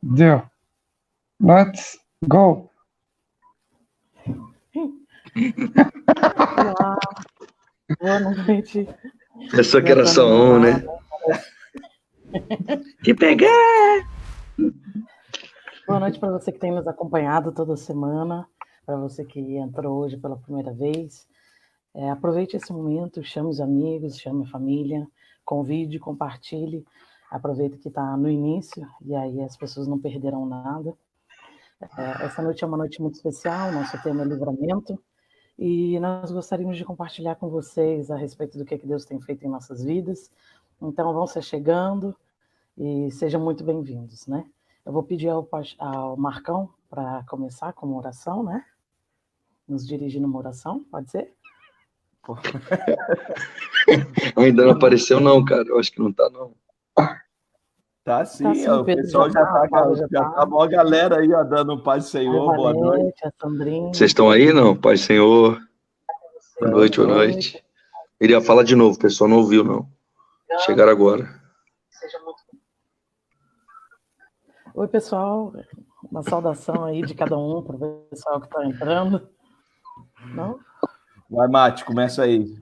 Deu. Let's go. Olá, boa noite. Pensou que era só um, né? Que pegar! Boa noite para você que tem nos acompanhado toda semana, para você que entrou hoje pela primeira vez. Aproveite esse momento, chame os amigos, chame a família, convide, compartilhe. Aproveita que está no início e aí as pessoas não perderão nada. Essa noite é uma noite muito especial, nosso tema é livramento. E nós gostaríamos de compartilhar com vocês a respeito do que Deus tem feito em nossas vidas. Então, vão se chegando e sejam muito bem-vindos, né? Eu vou pedir ao Marcão para começar com uma oração, né? Nos dirigir numa oração, pode ser? Ainda não apareceu não, cara. Eu acho que não tá, não. Tá sim, Tá sim, o pessoal já tá mó galera aí, ó, dando paz do Senhor, boa noite. A Sandrinha. Vocês estão aí, não? Paz do Senhor. Boa noite, boa noite. Iria falar de novo, o pessoal não ouviu, não. Chegaram agora. Oi, pessoal. Uma saudação aí de cada um para o pessoal que está entrando. Não? Vai, Mate, começa aí.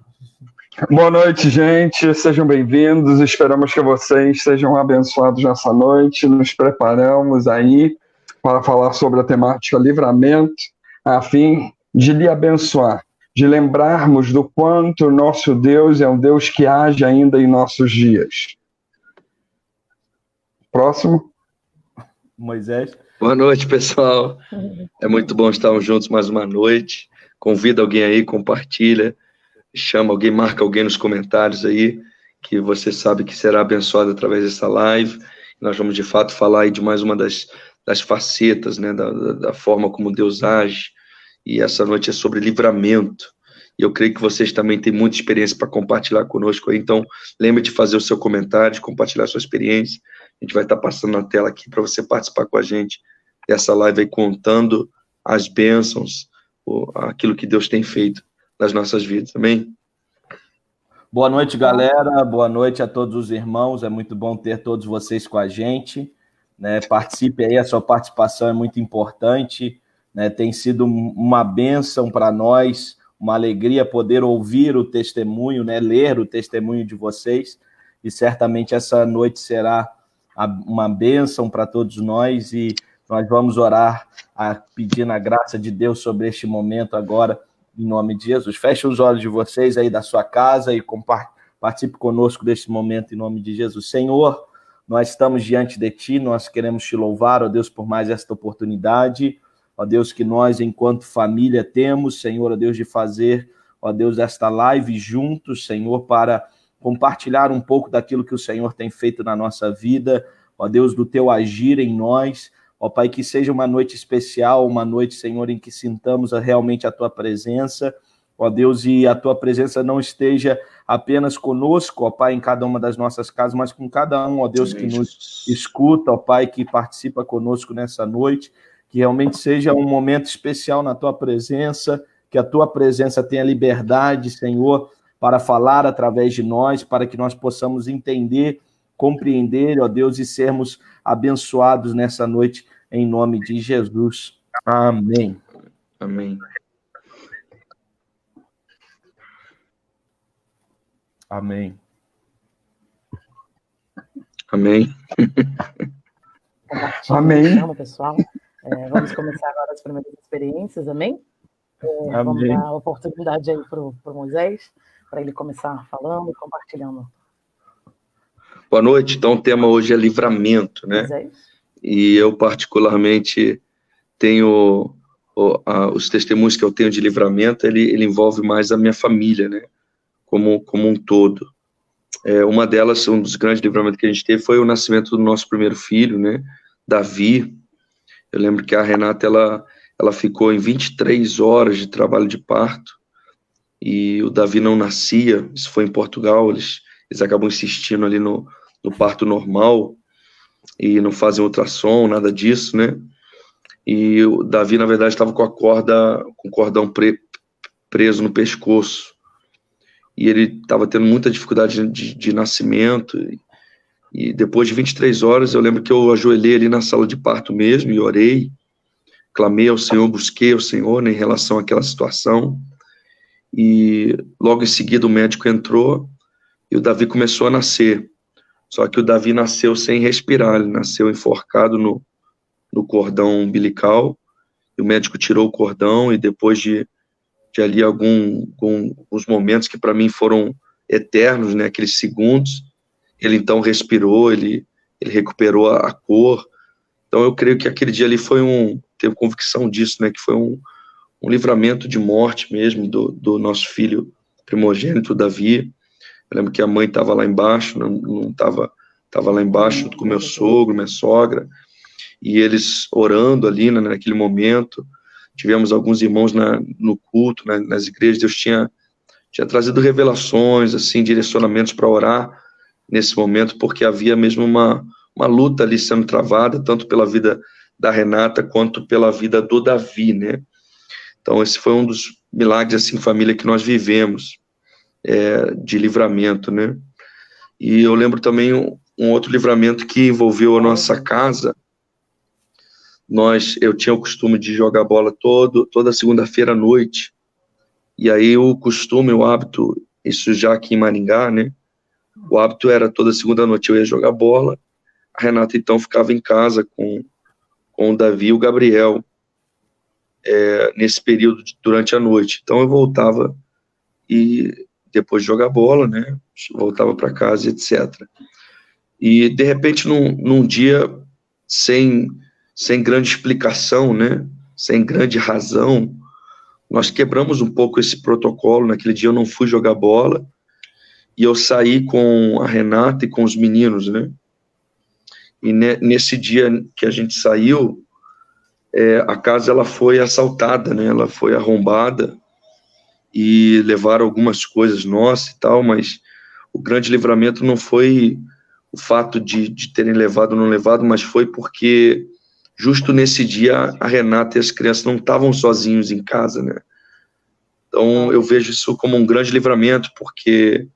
Boa noite, gente. Sejam bem-vindos. Esperamos que vocês sejam abençoados nessa noite. Nos preparamos aí para falar sobre a temática livramento, a fim de lhe abençoar, de lembrarmos do quanto o nosso Deus é um Deus que age ainda em nossos dias. Próximo. Moisés. Boa noite, pessoal. É muito bom estarmos juntos mais uma noite. Convida alguém aí, compartilha. Chama alguém, marca alguém nos comentários aí, que você sabe que será abençoado através dessa live. Nós vamos, de fato, falar aí de mais uma das facetas, né, da forma como Deus age. E essa noite é sobre livramento. E eu creio que vocês também têm muita experiência para compartilhar conosco aí. Então, lembre de fazer o seu comentário, de compartilhar a sua experiência. A gente vai estar passando na tela aqui para você participar com a gente dessa live aí, contando as bênçãos, aquilo que Deus tem feito nas nossas vidas, amém? Boa noite, galera, boa noite a todos os irmãos, é muito bom ter todos vocês com a gente, né? Participe aí, a sua participação é muito importante, né? Tem sido uma bênção para nós, uma alegria poder ouvir o testemunho, né? Ler o testemunho de vocês, e certamente essa noite será uma bênção para todos nós, e nós vamos orar, pedindo a graça de Deus sobre este momento agora, em nome de Jesus. Feche os olhos de vocês aí da sua casa e participe conosco deste momento em nome de Jesus. Senhor, nós estamos diante de Ti, nós queremos Te louvar, ó Deus, por mais esta oportunidade, ó Deus, que nós, enquanto família, temos, Senhor, ó Deus, de fazer, ó Deus, esta live juntos, Senhor, para compartilhar um pouco daquilo que o Senhor tem feito na nossa vida, ó Deus, do Teu agir em nós. Ó Pai, que seja uma noite especial, uma noite, Senhor, em que sintamos realmente a Tua presença, ó Deus, e a Tua presença não esteja apenas conosco, ó Pai, em cada uma das nossas casas, mas com cada um, ó Deus, que nos escuta, ó Pai, que participa conosco nessa noite, que realmente seja um momento especial na Tua presença, que a Tua presença tenha liberdade, Senhor, para falar através de nós, para que nós possamos entender, compreender, ó Deus, e sermos abençoados nessa noite, em nome de Jesus. Amém. Amém. Amém. Amém. Amém. Vamos, pessoal. Vamos começar agora as primeiras experiências, amém? Amém. Vamos dar a oportunidade aí para o Moisés, para ele começar falando e compartilhando. Boa noite. Então, o tema hoje é livramento, né? Moisés? E eu, particularmente, tenho os testemunhos que eu tenho de livramento, ele envolve mais a minha família, né? Como um todo. Uma delas, um dos grandes livramentos que a gente teve foi o nascimento do nosso primeiro filho, né? Davi. Eu lembro que a Renata, ela ficou em 23 horas de trabalho de parto, e o Davi não nascia. Isso foi em Portugal, eles acabam insistindo ali no parto normal, e não fazem ultrassom, nada disso, né? e o Davi, na verdade, estava com o cordão preso no pescoço, e ele estava tendo muita dificuldade de nascimento, e depois de 23 horas, eu lembro que eu ajoelhei ali na sala de parto mesmo, e orei, clamei ao Senhor, busquei ao Senhor, né, em relação àquela situação, e logo em seguida o médico entrou, e o Davi começou a nascer, só que o Davi nasceu sem respirar, ele nasceu enforcado no cordão umbilical, e o médico tirou o cordão, e depois de ali alguns momentos que para mim foram eternos, né, aqueles segundos, ele então respirou, ele recuperou a cor. Então eu creio que aquele dia ali tenho convicção disso, né, que foi um livramento de morte mesmo do nosso filho primogênito, Davi. Eu lembro que a mãe estava lá embaixo, não estava lá embaixo junto com meu sogro, minha sogra, e eles orando ali, né, naquele momento. Tivemos alguns irmãos no culto, nas igrejas. Deus tinha trazido revelações, assim, direcionamentos para orar nesse momento, porque havia mesmo uma luta ali sendo travada, tanto pela vida da Renata, quanto pela vida do Davi, né? Então, esse foi um dos milagres, assim, família, que nós vivemos, de livramento, né? E eu lembro também um outro livramento que envolveu a nossa casa. Eu tinha o costume de jogar bola toda segunda-feira à noite, e aí o costume, o hábito, isso já aqui em Maringá, né, o hábito era toda segunda noite eu ia jogar bola, a Renata então ficava em casa com o Davi e o Gabriel, nesse período durante a noite. Então eu voltava e depois de jogar bola, né, voltava para casa, etc. E de repente num dia sem grande explicação, né, sem grande razão, nós quebramos um pouco esse protocolo. Naquele dia eu não fui jogar bola, e eu saí com a Renata e com os meninos, né, e nesse dia que a gente saiu, a casa ela foi assaltada, né, ela foi arrombada, e levaram algumas coisas nossas e tal, mas o grande livramento não foi o fato de terem levado ou não levado, mas foi porque justo nesse dia, a Renata e as crianças não estavam sozinhos em casa, né? Então, eu vejo isso como um grande livramento, porque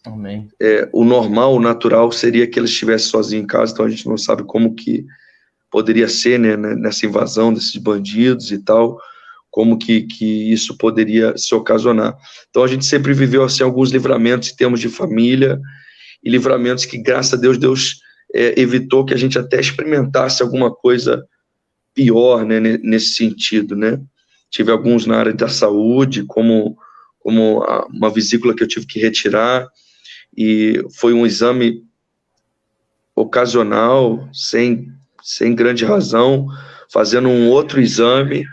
Amém. O normal, o natural, seria que eles estivessem sozinhos em casa. Então, a gente não sabe como que poderia ser, né, nessa invasão desses bandidos e tal, como que isso poderia se ocasionar. Então, a gente sempre viveu, assim, alguns livramentos em termos de família, e livramentos que, graças a Deus evitou que a gente até experimentasse alguma coisa pior, né, nesse sentido, né? Tive alguns na área da saúde, como uma vesícula que eu tive que retirar, e foi um exame ocasional, sem grande razão, fazendo um outro exame.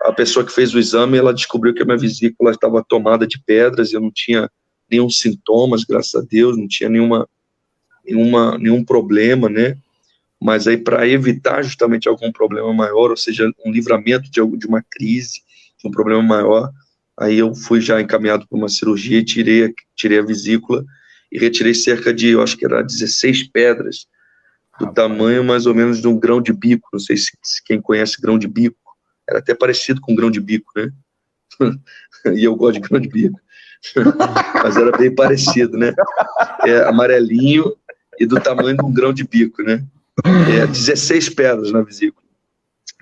A pessoa que fez o exame, ela descobriu que a minha vesícula estava tomada de pedras, eu não tinha nenhum sintomas, graças a Deus, não tinha nenhum problema, né? Mas aí, para evitar justamente algum problema maior, ou seja, um livramento de uma crise, de um problema maior, aí eu fui já encaminhado para uma cirurgia e tirei a vesícula e retirei cerca de, eu acho que era 16 pedras, do tamanho mais ou menos de um grão de bico. Não sei se quem conhece grão de bico, era até parecido com grão de bico, né? E eu gosto de grão de bico. Mas era bem parecido, né? Amarelinho e do tamanho de um grão de bico, né? 16 pedras na vesícula.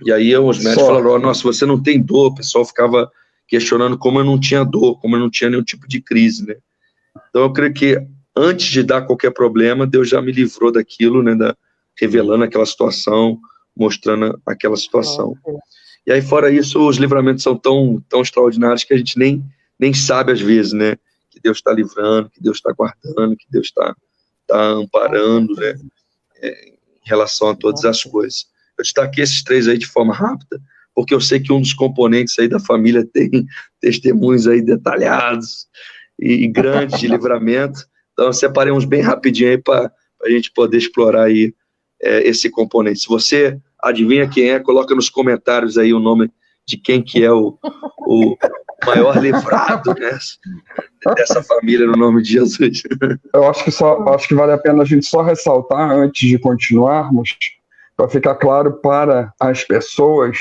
E aí os médicos falaram: nossa, você não tem dor. O pessoal ficava questionando como eu não tinha dor, como eu não tinha nenhum tipo de crise, né? Então eu creio que antes de dar qualquer problema, Deus já me livrou daquilo, né? Revelando aquela situação, mostrando aquela situação. E aí, fora isso, os livramentos são tão extraordinários que a gente nem sabe às vezes, né? Que Deus está livrando, que Deus está guardando, que Deus está amparando, né? Em relação a todas as coisas. Eu destaquei esses 3 aí de forma rápida, porque eu sei que um dos componentes aí da família tem testemunhos aí detalhados e grandes de livramento. Então, eu separei uns bem rapidinho aí para a gente poder explorar aí esse componente. Se você adivinha quem é, coloca nos comentários aí o nome de quem que é o maior livrado, né, dessa família, no nome de Jesus. Eu acho que vale a pena a gente só ressaltar, antes de continuarmos, para ficar claro para as pessoas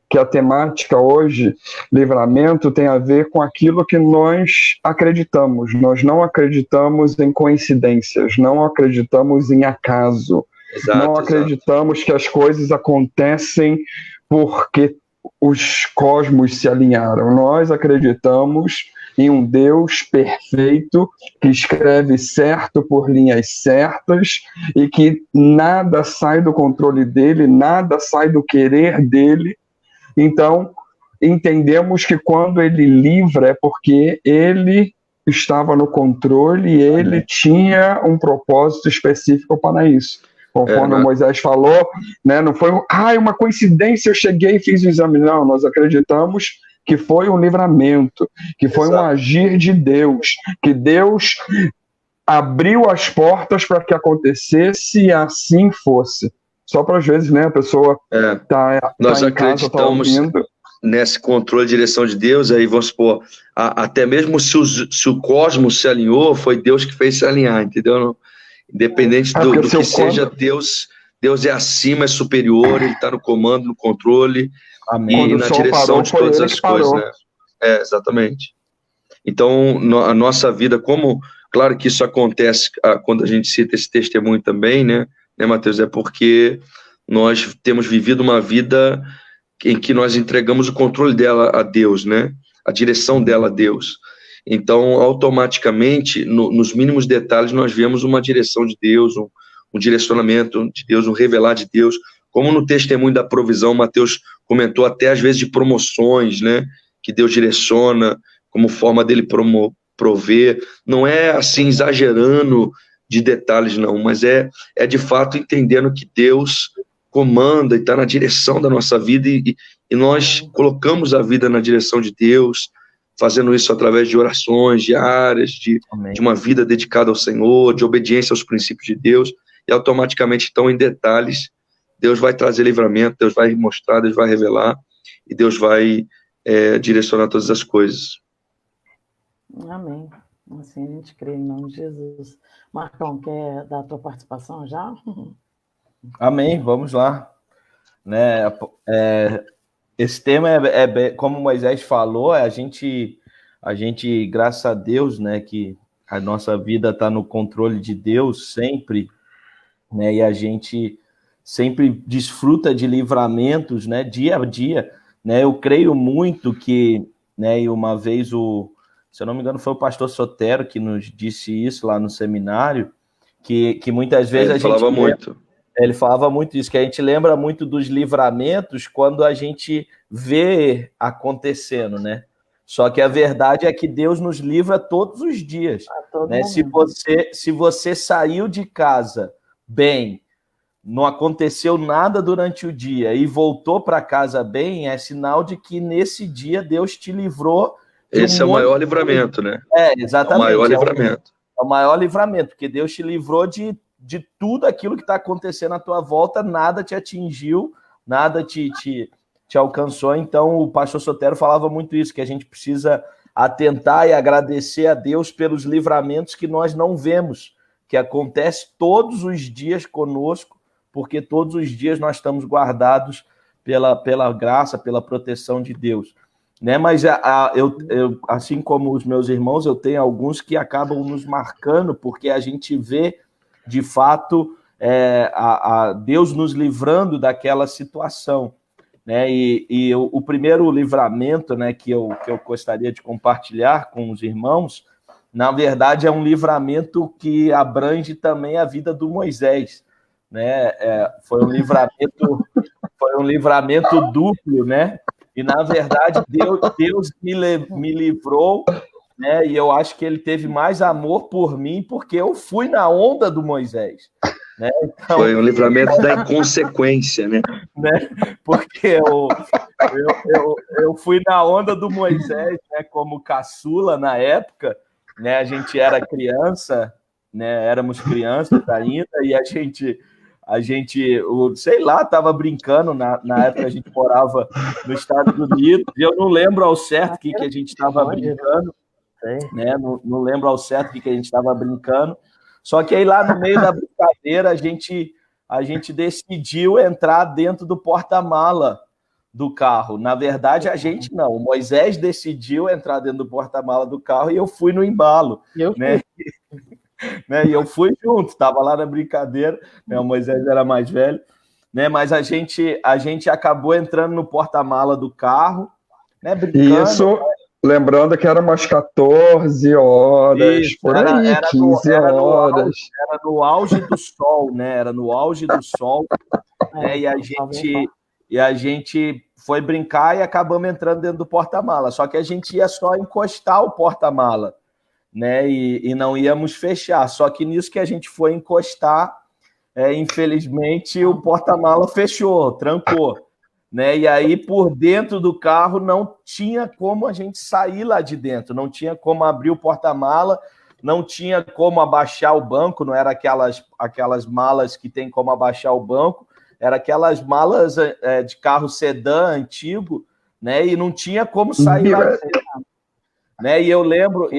que a temática hoje, livramento, tem a ver com aquilo que nós acreditamos. Nós não acreditamos em coincidências, não acreditamos em acaso, não acreditamos que as coisas acontecem porque os cosmos se alinharam. Nós acreditamos em um Deus perfeito que escreve certo por linhas certas e que nada sai do controle dele, nada sai do querer dele. Então, entendemos que quando ele livra é porque ele estava no controle e ele tinha um propósito específico para isso. Conforme Moisés falou, né, não foi uma coincidência, eu cheguei e fiz o exame. Não, nós acreditamos que foi um livramento, que foi um agir de Deus, que Deus abriu as portas para que acontecesse e assim fosse. Só para às vezes, né, a pessoa nós acreditamos nesse controle e direção de Deus, aí vamos supor, até mesmo se o cosmos se alinhou, foi Deus que fez se alinhar, entendeu? Não? Independente do que seja, Deus é acima, é superior, ele está no comando, no controle. Amém. E na direção de todas as coisas, né? Exatamente. Então, a nossa vida, claro que isso acontece quando a gente cita esse testemunho também, né, Mateus? É porque nós temos vivido uma vida em que nós entregamos o controle dela a Deus, né? A direção dela a Deus. Então, automaticamente, nos mínimos detalhes, nós vemos uma direção de Deus, um direcionamento de Deus, um revelar de Deus. Como no testemunho da provisão, Mateus comentou até às vezes de promoções, né? Que Deus direciona como forma dele prover. Não é assim exagerando de detalhes, não, mas é de fato entendendo que Deus comanda e está na direção da nossa vida e nós colocamos a vida na direção de Deus, fazendo isso através de orações diárias, de uma vida dedicada ao Senhor, de obediência aos princípios de Deus, e automaticamente, então, em detalhes, Deus vai trazer livramento, Deus vai mostrar, Deus vai revelar, e Deus vai direcionar todas as coisas. Amém. Assim a gente crê em nome de Jesus. Marcão, quer dar a tua participação já? Amém, vamos lá. Né, esse tema como Moisés falou, a gente, graças a Deus, né, que a nossa vida está no controle de Deus sempre, né, e a gente sempre desfruta de livramentos, né, dia a dia, né. Eu creio muito que, né, e uma vez se eu não me engano, foi o pastor Sotero que nos disse isso lá no seminário, que muitas vezes a gente falava muito. Ele falava muito isso, que a gente lembra muito dos livramentos quando a gente vê acontecendo, né? Só que a verdade é que Deus nos livra todos os dias, né? Se você saiu de casa bem, não aconteceu nada durante o dia e voltou para casa bem, é sinal de que nesse dia Deus te livrou. Esse é o maior livramento, né? Exatamente. É o maior livramento. É o maior livramento, porque Deus te livrou de tudo aquilo que está acontecendo à tua volta, nada te atingiu, nada te alcançou. Então, o pastor Sotero falava muito isso, que a gente precisa atentar e agradecer a Deus pelos livramentos que nós não vemos, que acontece todos os dias conosco, porque todos os dias nós estamos guardados pela graça, pela proteção de Deus. Né? Mas eu, assim como os meus irmãos, eu tenho alguns que acabam nos marcando, porque a gente vê, de fato, a Deus nos livrando daquela situação. Né? E o primeiro livramento, né, que eu gostaria de compartilhar com os irmãos, na verdade, é um livramento que abrange também a vida do Moisés. Né? Foi um livramento duplo, né? E, na verdade, Deus me livrou, né? E eu acho que ele teve mais amor por mim porque eu fui na onda do Moisés. Né? Então, foi um livramento da inconsequência, né? Porque eu fui na onda do Moisés, né? Como caçula na época, né? A gente era criança, né? Éramos crianças ainda, e a gente sei lá, estava brincando, na época a gente morava nos Estados Unidos, e eu não lembro ao certo o que a gente estava brincando, né? Não lembro ao certo o que a gente estava brincando, só que aí lá no meio da brincadeira a a gente decidiu entrar dentro do porta-mala do carro. Na verdade, a gente não. O Moisés decidiu entrar dentro do porta-mala do carro e eu fui no embalo. Né? Né? E eu fui junto, estava lá na brincadeira, né? O Moisés era mais velho, né? Mas a gente acabou entrando no porta-mala do carro, né? Brincando. Isso, lembrando que era umas 14 horas, Isso, por aí, 15 horas. Era no auge do sol, né? Era no auge do sol, né? E a gente foi brincar e acabamos entrando dentro do porta-mala. Só que a gente ia só encostar o porta-mala, né? E não íamos fechar. Só que nisso que a gente foi encostar, infelizmente o porta-mala fechou, trancou, né? E aí por dentro do carro não tinha como a gente sair lá de dentro, não tinha como abrir o porta-mala, não tinha como abaixar o banco, não era aquelas malas que tem como abaixar o banco, era aquelas malas de carro sedã antigo, né? E não tinha como sair lá de dentro. Né? E eu lembro,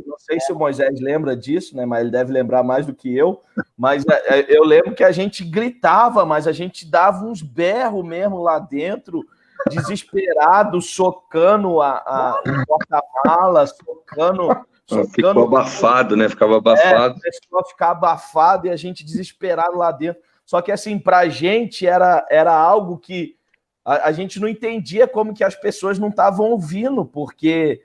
não sei se o Moisés lembra disso, né? Mas ele deve lembrar mais do que eu, mas eu lembro que a gente gritava, mas a gente dava uns berros mesmo lá dentro, desesperado, socando o porta-mala, socando. Ficou abafado, né? Ficava abafado. Começou a ficar abafado e a gente desesperado lá dentro. Só que, assim, para a gente era algo que a gente não entendia como que as pessoas não estavam ouvindo, porque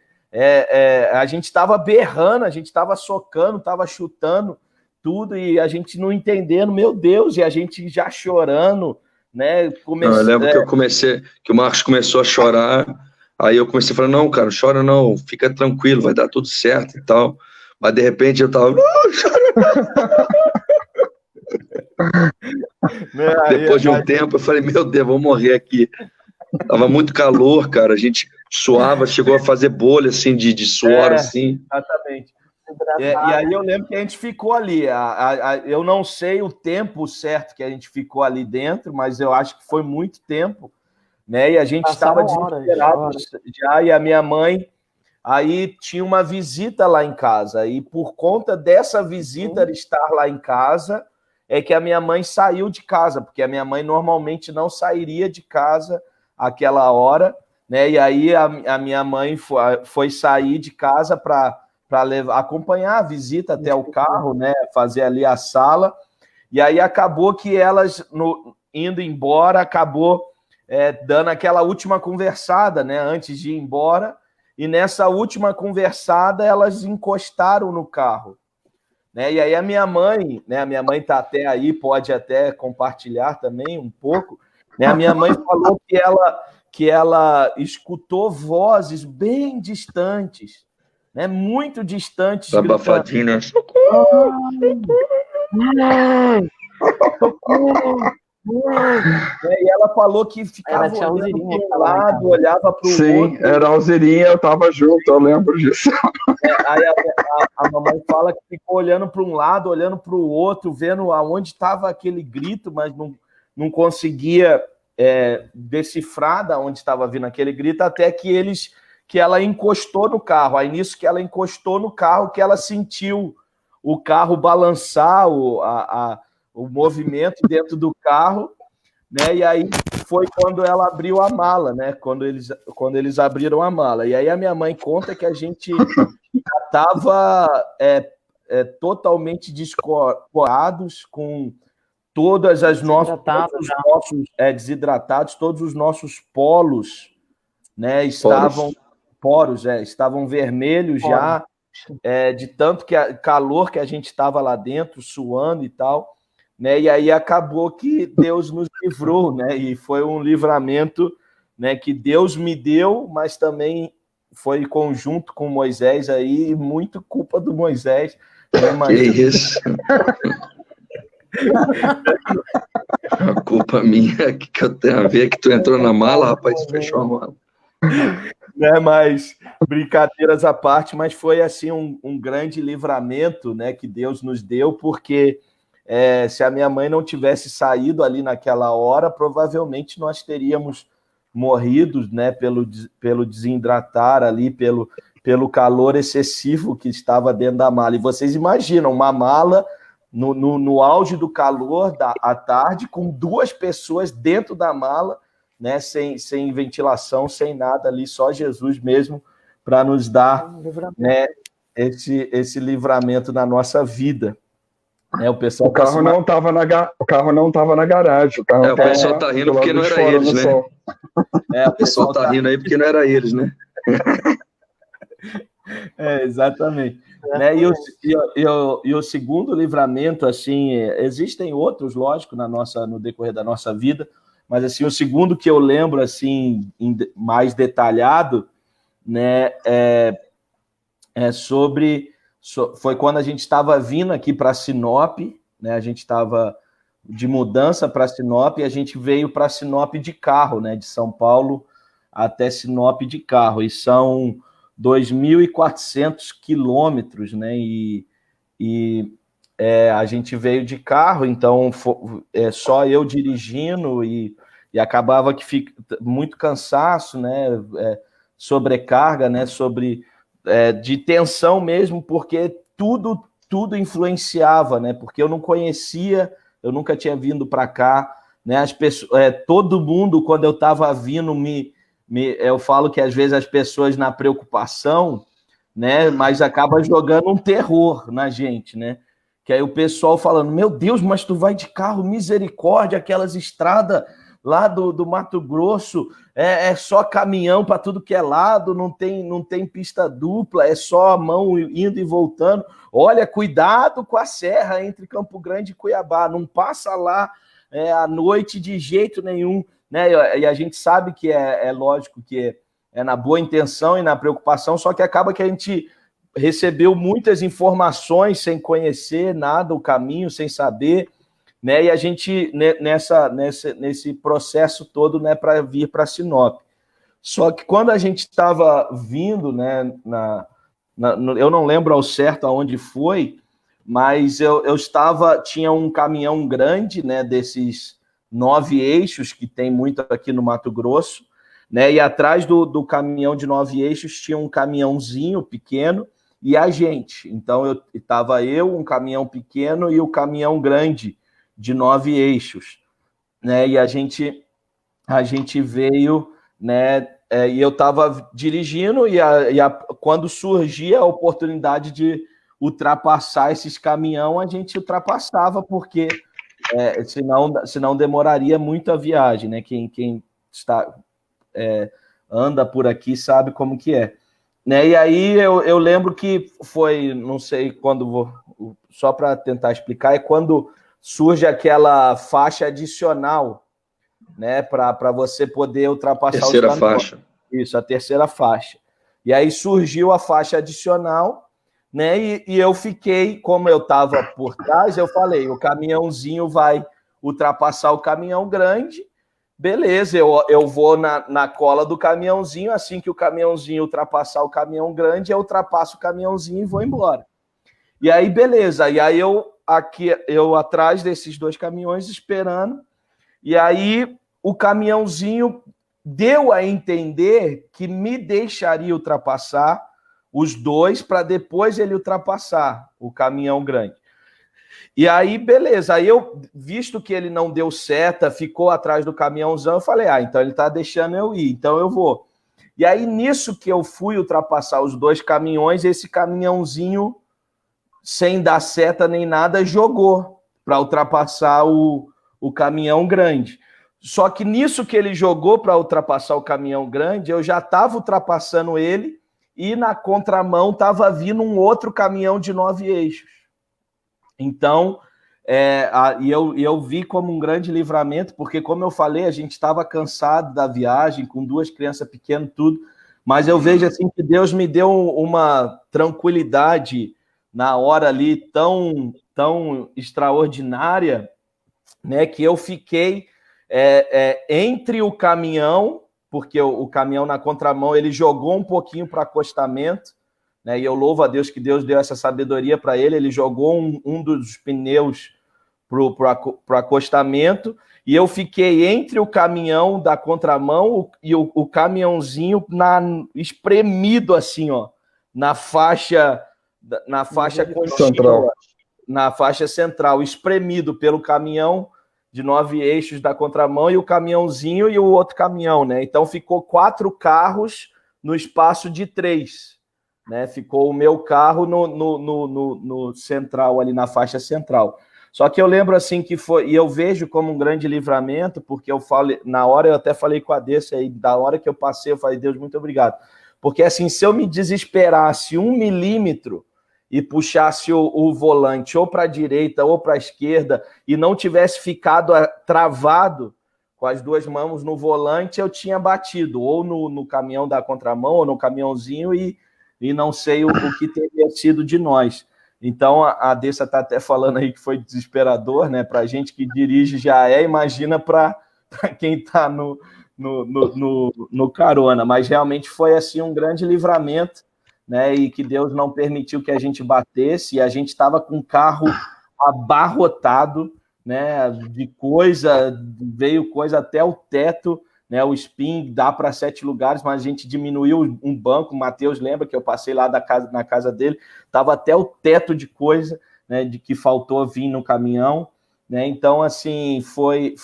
a gente estava berrando, a gente estava socando, estava chutando tudo e a gente não entendendo, meu Deus, e a gente já chorando, né? Eu lembro que o Marcos começou a chorar, aí eu comecei a falar, não, cara, não chora não, fica tranquilo, vai dar tudo certo e tal. Mas de repente eu tava, não, chora não. Depois de um tempo eu falei, meu Deus, vou morrer aqui. Tava muito calor, cara, a gente suava, chegou a fazer bolha, assim, de suor, assim. Exatamente. E aí eu lembro que a gente ficou ali, eu não sei o tempo certo que a gente ficou ali dentro, mas eu acho que foi muito tempo, né? E a gente estava desesperado já, e a minha mãe, aí tinha uma visita lá em casa, e por conta dessa visita estar lá em casa, é que a minha mãe saiu de casa, porque a minha mãe normalmente não sairia de casa àquela hora, né? E aí a minha mãe foi sair de casa para acompanhar a visita até o carro, né? Fazer ali a sala. E aí acabou que elas, indo embora, acabou dando aquela última conversada, né? Antes de ir embora. E nessa última conversada, elas encostaram no carro. Né? E aí a minha mãe, né? A minha mãe está até aí, pode até compartilhar também um pouco. Né? A minha mãe falou que ela escutou vozes bem distantes, né? Muito distantes. Abafadinho, né? E ela falou que ficava olhando para um lado, olhava para o outro. Sim, era a Alzirinha, eu estava junto, eu lembro disso. Aí a mamãe fala que ficou olhando para um lado, olhando para o outro, vendo aonde estava aquele grito, mas não conseguia decifrar de onde estava vindo aquele grito, até que ela encostou no carro. Aí nisso que ela encostou no carro, que ela sentiu o carro balançar, o movimento dentro do carro, né? E aí foi quando ela abriu a mala, né? Quando eles abriram a mala. E aí a minha mãe conta que a gente estava totalmente descorados, com todas as desidratados, todos os nossos polos, né? Estavam vermelhos já, de tanto calor que a gente estava lá dentro, suando e tal. Né? E aí acabou que Deus nos livrou, né? E foi um livramento, né, que Deus me deu, mas também foi conjunto com Moisés aí, e muito culpa do Moisés. Né? Mas... Que isso? A culpa minha, que eu tenho a ver, que tu entrou na mala, rapaz, fechou a mala. Né, mas brincadeiras à parte, mas foi assim um grande livramento, né, que Deus nos deu, porque se a minha mãe não tivesse saído ali naquela hora, provavelmente nós teríamos morrido, né, pelo desidratar ali, pelo calor excessivo que estava dentro da mala. E vocês imaginam, uma mala no auge do calor à tarde, com 2 pessoas dentro da mala, né, sem ventilação, sem nada ali, só Jesus mesmo para nos dar, né, esse livramento na nossa vida. Né, o carro não estava na garagem. O pessoal está rindo porque não era eles, né? O pessoal está rindo aí porque não era eles, né? Exatamente. Né? E o segundo livramento, assim, existem outros, lógico, no decorrer da nossa vida, mas assim, o segundo que eu lembro assim, mais detalhado, né, foi quando a gente estava vindo aqui para Sinop, né? A gente estava de mudança para Sinop e a gente veio para Sinop de carro, né? De São Paulo até Sinop de carro, e são 2.400 quilômetros, né? A gente veio de carro, então só eu dirigindo e acabava que fica muito cansaço, né? Sobrecarga, né? De tensão mesmo, porque tudo influenciava, né? Porque eu não conhecia, eu nunca tinha vindo para cá, né? As pessoas, todo mundo, quando eu estava vindo, eu falo que às vezes as pessoas na preocupação, né? Mas acaba jogando um terror na gente, né? Que aí o pessoal falando, meu Deus, mas tu vai de carro, misericórdia, aquelas estradas lá do Mato Grosso, é só caminhão para tudo que é lado, não tem pista dupla, é só a mão indo e voltando. Olha, cuidado com a serra entre Campo Grande e Cuiabá, não passa lá à noite de jeito nenhum, né? E a gente sabe que é lógico que é na boa intenção e na preocupação, só que acaba que a gente recebeu muitas informações sem conhecer nada, o caminho, sem saber, né? E a gente, nesse processo todo, né, para vir para Sinop. Só que quando a gente estava vindo, né, eu não lembro ao certo aonde foi, mas tinha um caminhão grande, né, desses 9 eixos que tem muito aqui no Mato Grosso, né, e atrás do caminhão de 9 eixos tinha um caminhãozinho pequeno e a gente. Então estava um caminhão pequeno e o caminhão grande de 9 eixos, né? E a gente veio, né? E eu estava dirigindo quando surgia a oportunidade de ultrapassar esses caminhões, a gente ultrapassava, porque senão demoraria muito a viagem, né? Quem anda por aqui sabe como que é. Né? E aí eu lembro que foi, não sei quando, só para tentar explicar, é quando surge aquela faixa adicional, né, para você poder ultrapassar terceira faixa. Isso, a terceira faixa. E aí surgiu a faixa adicional, né, e eu fiquei, como eu estava por trás, eu falei, o caminhãozinho vai ultrapassar o caminhão grande, beleza, eu vou na cola do caminhãozinho, assim que o caminhãozinho ultrapassar o caminhão grande, eu ultrapasso o caminhãozinho e vou embora. E aí, beleza, e aí eu atrás desses 2 caminhões esperando, e aí o caminhãozinho deu a entender que me deixaria ultrapassar os 2 para depois ele ultrapassar o caminhão grande. E aí, beleza, aí visto que ele não deu seta, ficou atrás do caminhãozão, eu falei, então ele está deixando eu ir, então eu vou. E aí, nisso que eu fui ultrapassar os 2 caminhões, esse caminhãozinho, sem dar seta nem nada, jogou para ultrapassar o caminhão grande. Só que nisso que ele jogou para ultrapassar o caminhão grande, eu já estava ultrapassando ele e na contramão estava vindo um outro caminhão de 9 eixos. Então, eu vi como um grande livramento, porque, como eu falei, a gente estava cansado da viagem, com 2 crianças pequenas, tudo, mas eu vejo assim que Deus me deu uma tranquilidade na hora ali tão extraordinária, né, que eu fiquei entre o caminhão, porque o caminhão na contramão ele jogou um pouquinho para acostamento, né, e eu louvo a Deus que Deus deu essa sabedoria para ele jogou um dos pneus para o acostamento, e eu fiquei entre o caminhão da contramão e o caminhãozinho espremido assim, ó, na faixa central. na faixa central, espremido pelo caminhão de 9 eixos da contramão e o caminhãozinho e o outro caminhão, né? Então ficou 4 carros no espaço de 3, né? Ficou o meu carro no central, ali na faixa central. Só que eu lembro assim que foi, e eu vejo como um grande livramento, porque eu falei, na hora eu até falei com a Dessa aí, da hora que eu passei, eu falei, Deus, muito obrigado. Porque assim, se eu me desesperasse 1 milímetro e puxasse o volante ou para a direita ou para a esquerda e não tivesse ficado travado com as 2 mãos no volante, eu tinha batido ou no caminhão da contramão ou no caminhãozinho e não sei o que teria sido de nós. Então, a Dessa está até falando aí que foi desesperador, né? Para a gente que dirige já imagina para quem está no carona. Mas realmente foi assim um grande livramento, né? E que Deus não permitiu que a gente batesse, e a gente estava com o carro abarrotado, né? De coisa, veio coisa até o teto, né? O spin dá para 7 lugares, mas a gente diminuiu um banco. O Matheus lembra que eu passei lá na casa dele, estava até o teto de coisa, né? De que faltou vir no caminhão, né? Então, assim, foi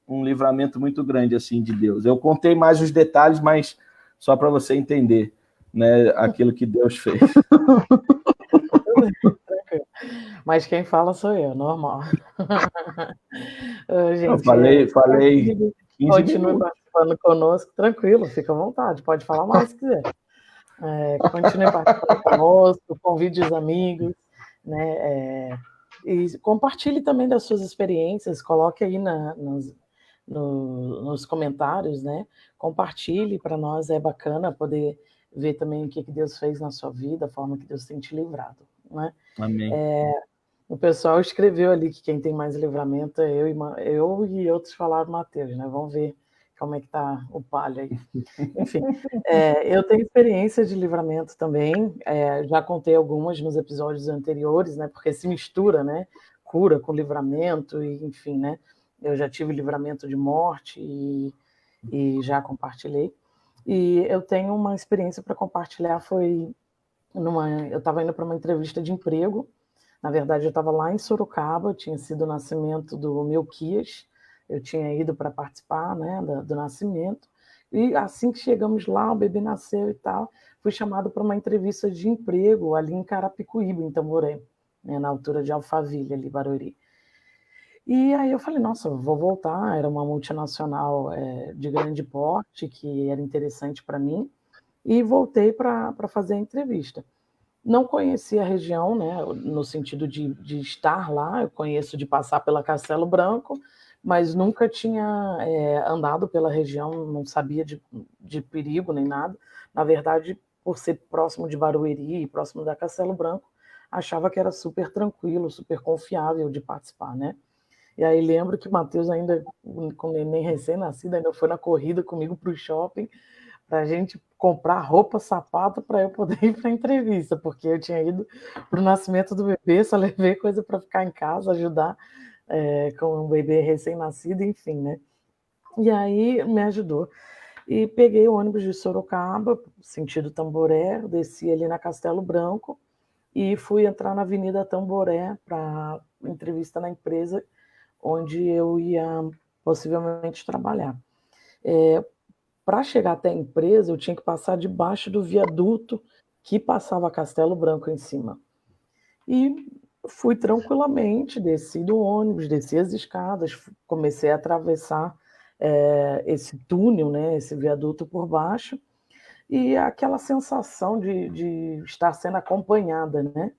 um livramento muito grande assim de Deus. Eu contei mais os detalhes, mas só para você entender, né? Aquilo que Deus fez. Mas quem fala sou eu, normal. Gente, eu falei 15 continue minutos. participando conosco, tranquilo, fica à vontade, pode falar mais se quiser. Continue participando conosco, convide os amigos, né? E compartilhe também das suas experiências, coloque aí nos comentários, né? Compartilhe, para nós é bacana poder ver também o que Deus fez na sua vida, a forma que Deus tem te livrado, né? Amém. O pessoal escreveu ali que quem tem mais livramento é eu e outros falaram Matheus, né? Vamos ver como é que tá o palio aí. Enfim, eu tenho experiência de livramento também, já contei algumas nos episódios anteriores, né? Porque se mistura, né? Cura com livramento, e enfim, né? Eu já tive livramento de morte e já compartilhei. E eu tenho uma experiência para compartilhar, eu estava indo para uma entrevista de emprego. Na verdade, eu estava lá em Sorocaba, tinha sido o nascimento do Melquias, eu tinha ido para participar, né, do nascimento, e assim que chegamos lá, o bebê nasceu e tal, fui chamado para uma entrevista de emprego ali em Carapicuíba, em Tamboré, né, na altura de Alphaville, ali, Barueri. E aí eu falei, nossa, vou voltar, era uma multinacional de grande porte, que era interessante para mim, e voltei para fazer a entrevista. Não conhecia a região, né, no sentido de estar lá, eu conheço de passar pela Castelo Branco, mas nunca tinha andado pela região, não sabia de perigo nem nada. Na verdade, por ser próximo de Barueri e próximo da Castelo Branco, achava que era super tranquilo, super confiável de participar, né? E aí lembro que o Matheus ainda, com o neném recém-nascido, ainda foi na corrida comigo para o shopping, para a gente comprar roupa, sapato, para eu poder ir para a entrevista, porque eu tinha ido para o nascimento do bebê, só levei coisa para ficar em casa, ajudar com o bebê recém-nascido, enfim, né? E aí me ajudou. E peguei o ônibus de Sorocaba, sentido Tamboré, desci ali na Castelo Branco e fui entrar na Avenida Tamboré para entrevista na empresa onde eu ia possivelmente trabalhar. Para chegar até a empresa, eu tinha que passar debaixo do viaduto que passava Castelo Branco em cima. E fui tranquilamente, desci do ônibus, desci as escadas, comecei a atravessar esse túnel, né, esse viaduto por baixo, e aquela sensação de estar sendo acompanhada, né?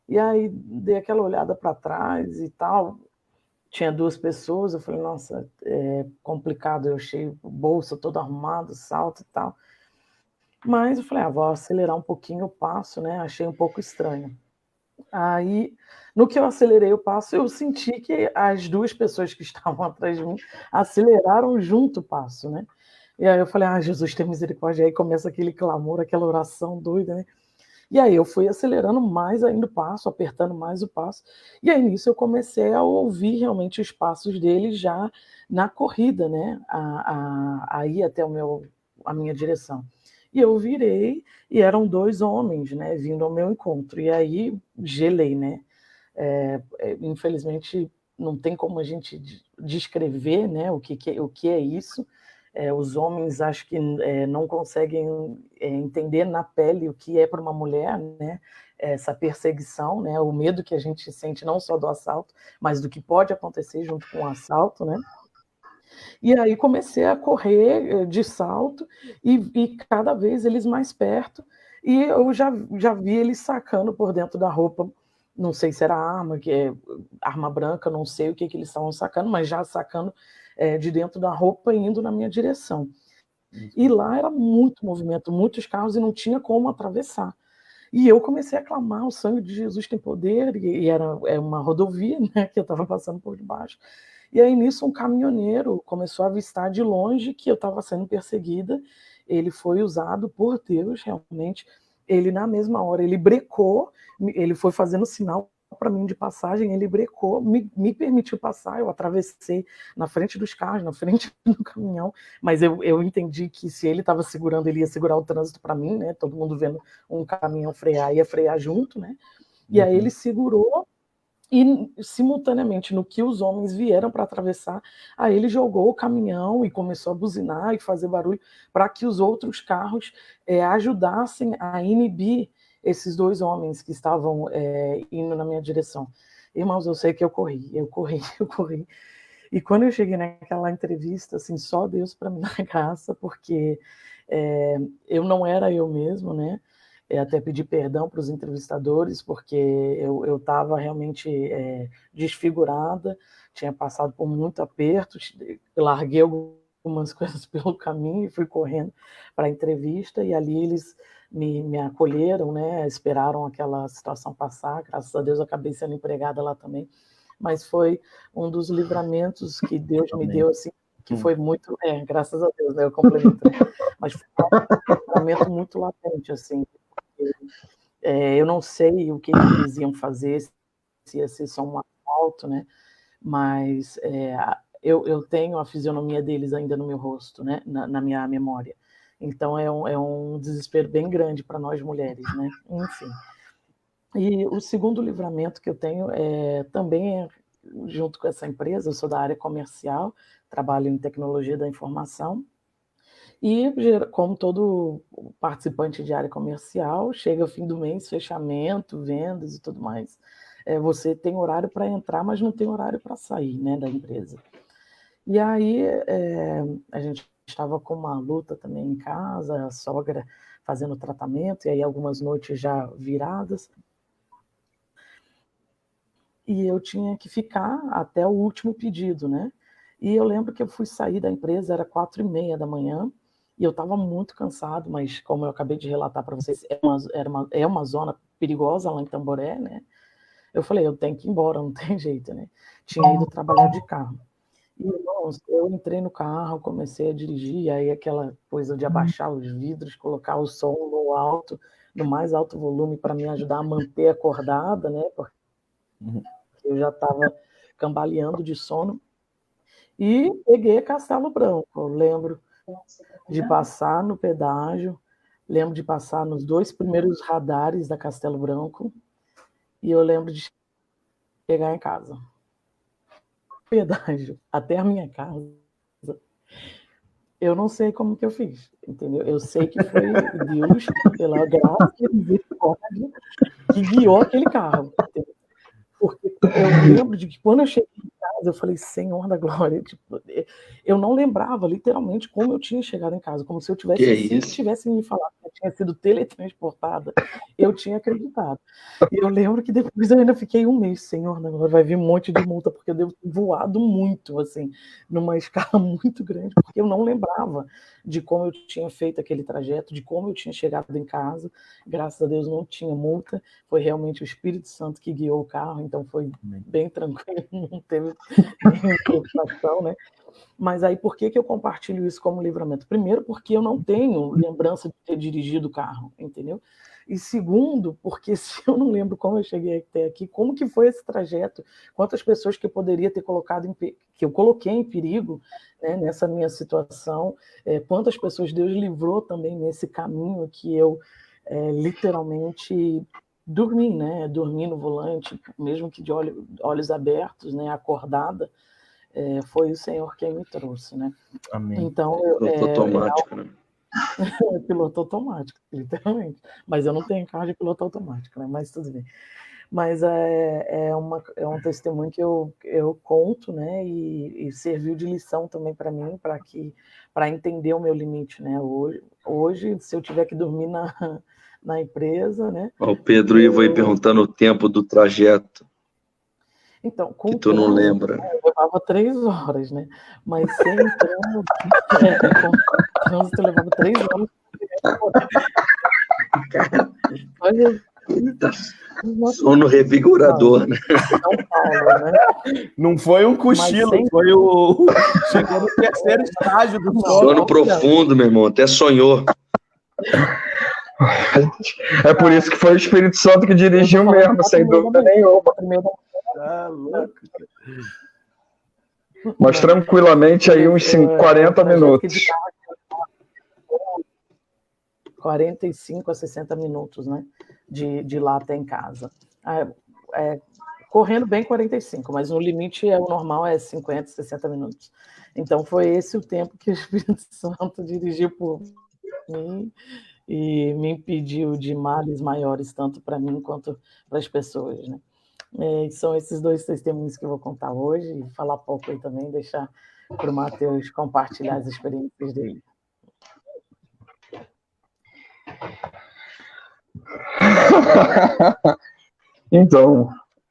E aí dei aquela olhada para trás e tal, tinha 2 pessoas, eu falei, nossa, é complicado, eu achei o bolso todo arrumado, salto e tal. Mas eu falei, vou acelerar um pouquinho o passo, né? Achei um pouco estranho. Aí, no que eu acelerei o passo, eu senti que as 2 pessoas que estavam atrás de mim aceleraram junto o passo, né? E aí eu falei, Jesus, tem misericórdia. Aí começa aquele clamor, aquela oração doida, né? E aí eu fui acelerando mais ainda o passo, apertando mais o passo, e aí nisso eu comecei a ouvir realmente os passos dele já na corrida, né, a ir até a minha direção. E eu virei, e eram 2 homens, né, vindo ao meu encontro, e aí gelei, né. Infelizmente, não tem como a gente descrever, né, o que é isso. Os homens acho que não conseguem entender na pele o que é para uma mulher, né, essa perseguição, né, o medo que a gente sente não só do assalto, mas do que pode acontecer junto com o assalto, né? E aí comecei a correr de salto e cada vez eles mais perto, e eu já vi eles sacando por dentro da roupa, não sei se era arma, que é arma branca, não sei o que eles estavam sacando, mas já sacando de dentro da roupa e indo na minha direção. E lá era muito movimento, muitos carros e não tinha como atravessar. E eu comecei a clamar: o sangue de Jesus tem poder, e era uma rodovia, né, que eu estava passando por debaixo. E aí, nisso, um caminhoneiro começou a avistar de longe que eu estava sendo perseguida. Ele foi usado por Deus, realmente. Ele, na mesma hora, ele brecou, ele foi fazendo sinal para mim de passagem, ele brecou, me permitiu passar, eu atravessei na frente dos carros, na frente do caminhão, mas eu entendi que se ele estava segurando, ele ia segurar o trânsito para mim, né? Todo mundo vendo um caminhão frear, ia frear junto, né? E aí ele segurou, e simultaneamente, no que os homens vieram para atravessar, aí ele jogou o caminhão e começou a buzinar e fazer barulho para que os outros carros ajudassem a inibir esses dois homens que estavam indo na minha direção. Irmãos, eu sei que eu corri. E quando eu cheguei naquela entrevista, assim, só Deus para me dar graça, porque eu não era eu mesmo, né? Até pedir perdão para os entrevistadores, porque eu estava realmente desfigurada, tinha passado por muito aperto, larguei algumas coisas pelo caminho e fui correndo para a entrevista, e ali eles me acolheram, né, esperaram aquela situação passar, graças a Deus eu acabei sendo empregada lá também, mas foi um dos livramentos que Deus me deu, assim, que foi muito, graças a Deus, né, eu complemento, mas foi um livramento muito latente, assim. Eu não sei o que eles iam fazer, se ia ser só um assalto, né? Mas eu tenho a fisionomia deles ainda no meu rosto, né? Na minha memória. Então é um desespero bem grande para nós mulheres, né? Enfim. E o segundo livramento que eu tenho também junto com essa empresa. Eu sou da área comercial, trabalho em tecnologia da informação. E, como todo participante de área comercial, chega o fim do mês, fechamento, vendas e tudo mais. Você tem horário para entrar, mas não tem horário para sair, né, da empresa. E aí a gente estava com uma luta também em casa, a sogra fazendo tratamento, e aí algumas noites já viradas. E eu tinha que ficar até o último pedido, né? E eu lembro que eu fui sair da empresa, era 4h30 da manhã, e eu estava muito cansado, mas como eu acabei de relatar para vocês, é uma zona perigosa lá em Tamboré, né? Eu falei, eu tenho que ir embora, não tem jeito, né? Tinha ido trabalhar de carro. E, irmãos, eu entrei no carro, comecei a dirigir, aí aquela coisa de abaixar os vidros, colocar o som no alto, no mais alto volume, para me ajudar a manter acordada, né? Porque eu já estava cambaleando de sono. E peguei Castelo Branco. Eu lembro de passar no pedágio, lembro de passar nos 2 primeiros radares da Castelo Branco, e eu lembro de chegar em casa. Pedágio até a minha casa. Eu não sei como que eu fiz, entendeu? Eu sei que foi Deus, pela graça e misericórdia, que guiou aquele carro, entendeu? Porque eu lembro de que quando eu cheguei em casa, eu falei, Senhor da glória, tipo, eu não lembrava literalmente como eu tinha chegado em casa, como se eu tivesse me falado que eu tinha sido teletransportada, eu tinha acreditado. E eu lembro que depois eu ainda fiquei um mês, Senhor da glória, vai vir um monte de multa, porque eu devo ter voado muito, assim, numa escala muito grande, porque eu não lembrava de como eu tinha feito aquele trajeto, de como eu tinha chegado em casa. Graças a Deus não tinha multa, foi realmente o Espírito Santo que guiou o carro, então foi bem tranquilo, não teve nenhuma preocupação, né? Mas aí por que eu compartilho isso como livramento? Primeiro, porque eu não tenho lembrança de ter dirigido o carro, entendeu? E segundo, porque se eu não lembro como eu cheguei até aqui, como que foi esse trajeto, quantas pessoas que eu poderia ter colocado que eu coloquei em perigo, né, nessa minha situação, quantas pessoas Deus livrou também nesse caminho que eu literalmente dormir, né? Dormir no volante, mesmo que de olhos abertos, né? Acordada, foi o Senhor quem me trouxe, né? Amém. Então, Piloto automático, né? piloto automático, literalmente. Mas eu não tenho carro de piloto automático, né? Mas tudo bem. Mas é um testemunho que eu conto, né? E serviu de lição também para mim, para entender o meu limite, né? Hoje, se eu tiver que dormir na empresa, né? Ó, o Pedro Ivo aí perguntando o tempo do trajeto. Então, com que tu não lembra. Eu levava 3 horas, né? Mas sem trânsito, com trânsito eu levava 3 horas. Olha, sono revigorador, né? São Paulo, né? Não foi um cochilo, foi o... Chegou no terceiro estágio do sono profundo, meu irmão, até sonhou. É por isso que foi o Espírito Santo que dirigiu mesmo, sem dúvida nenhuma. Mas tranquilamente aí uns 40 minutos. 45 a 60 minutos, né? De lá até em casa. Correndo bem 45, mas no limite o normal é 50, 60 minutos. Então foi esse o tempo que o Espírito Santo dirigiu por mim e me impediu de males maiores, tanto para mim quanto para as pessoas, né? São esses 2 testemunhos que eu vou contar hoje e falar pouco aí também, deixar para o Matheus compartilhar as experiências dele. Então,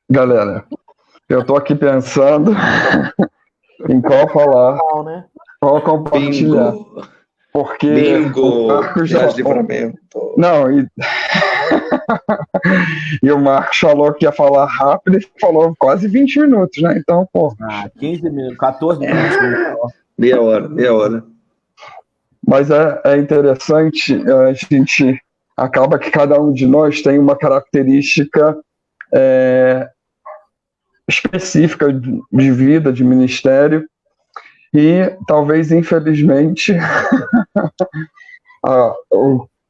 galera, eu tô aqui pensando em qual falar, qual compartilhar. Bingo. Porque Bingo, o Marcos já... Não, e o Marcos falou que ia falar rápido e falou quase 20 minutos, né? Então, pô. 15 minutos, 14 minutos. Meia hora. Mas é interessante, a gente acaba que cada um de nós tem uma característica específica de vida, de ministério, e talvez, infelizmente,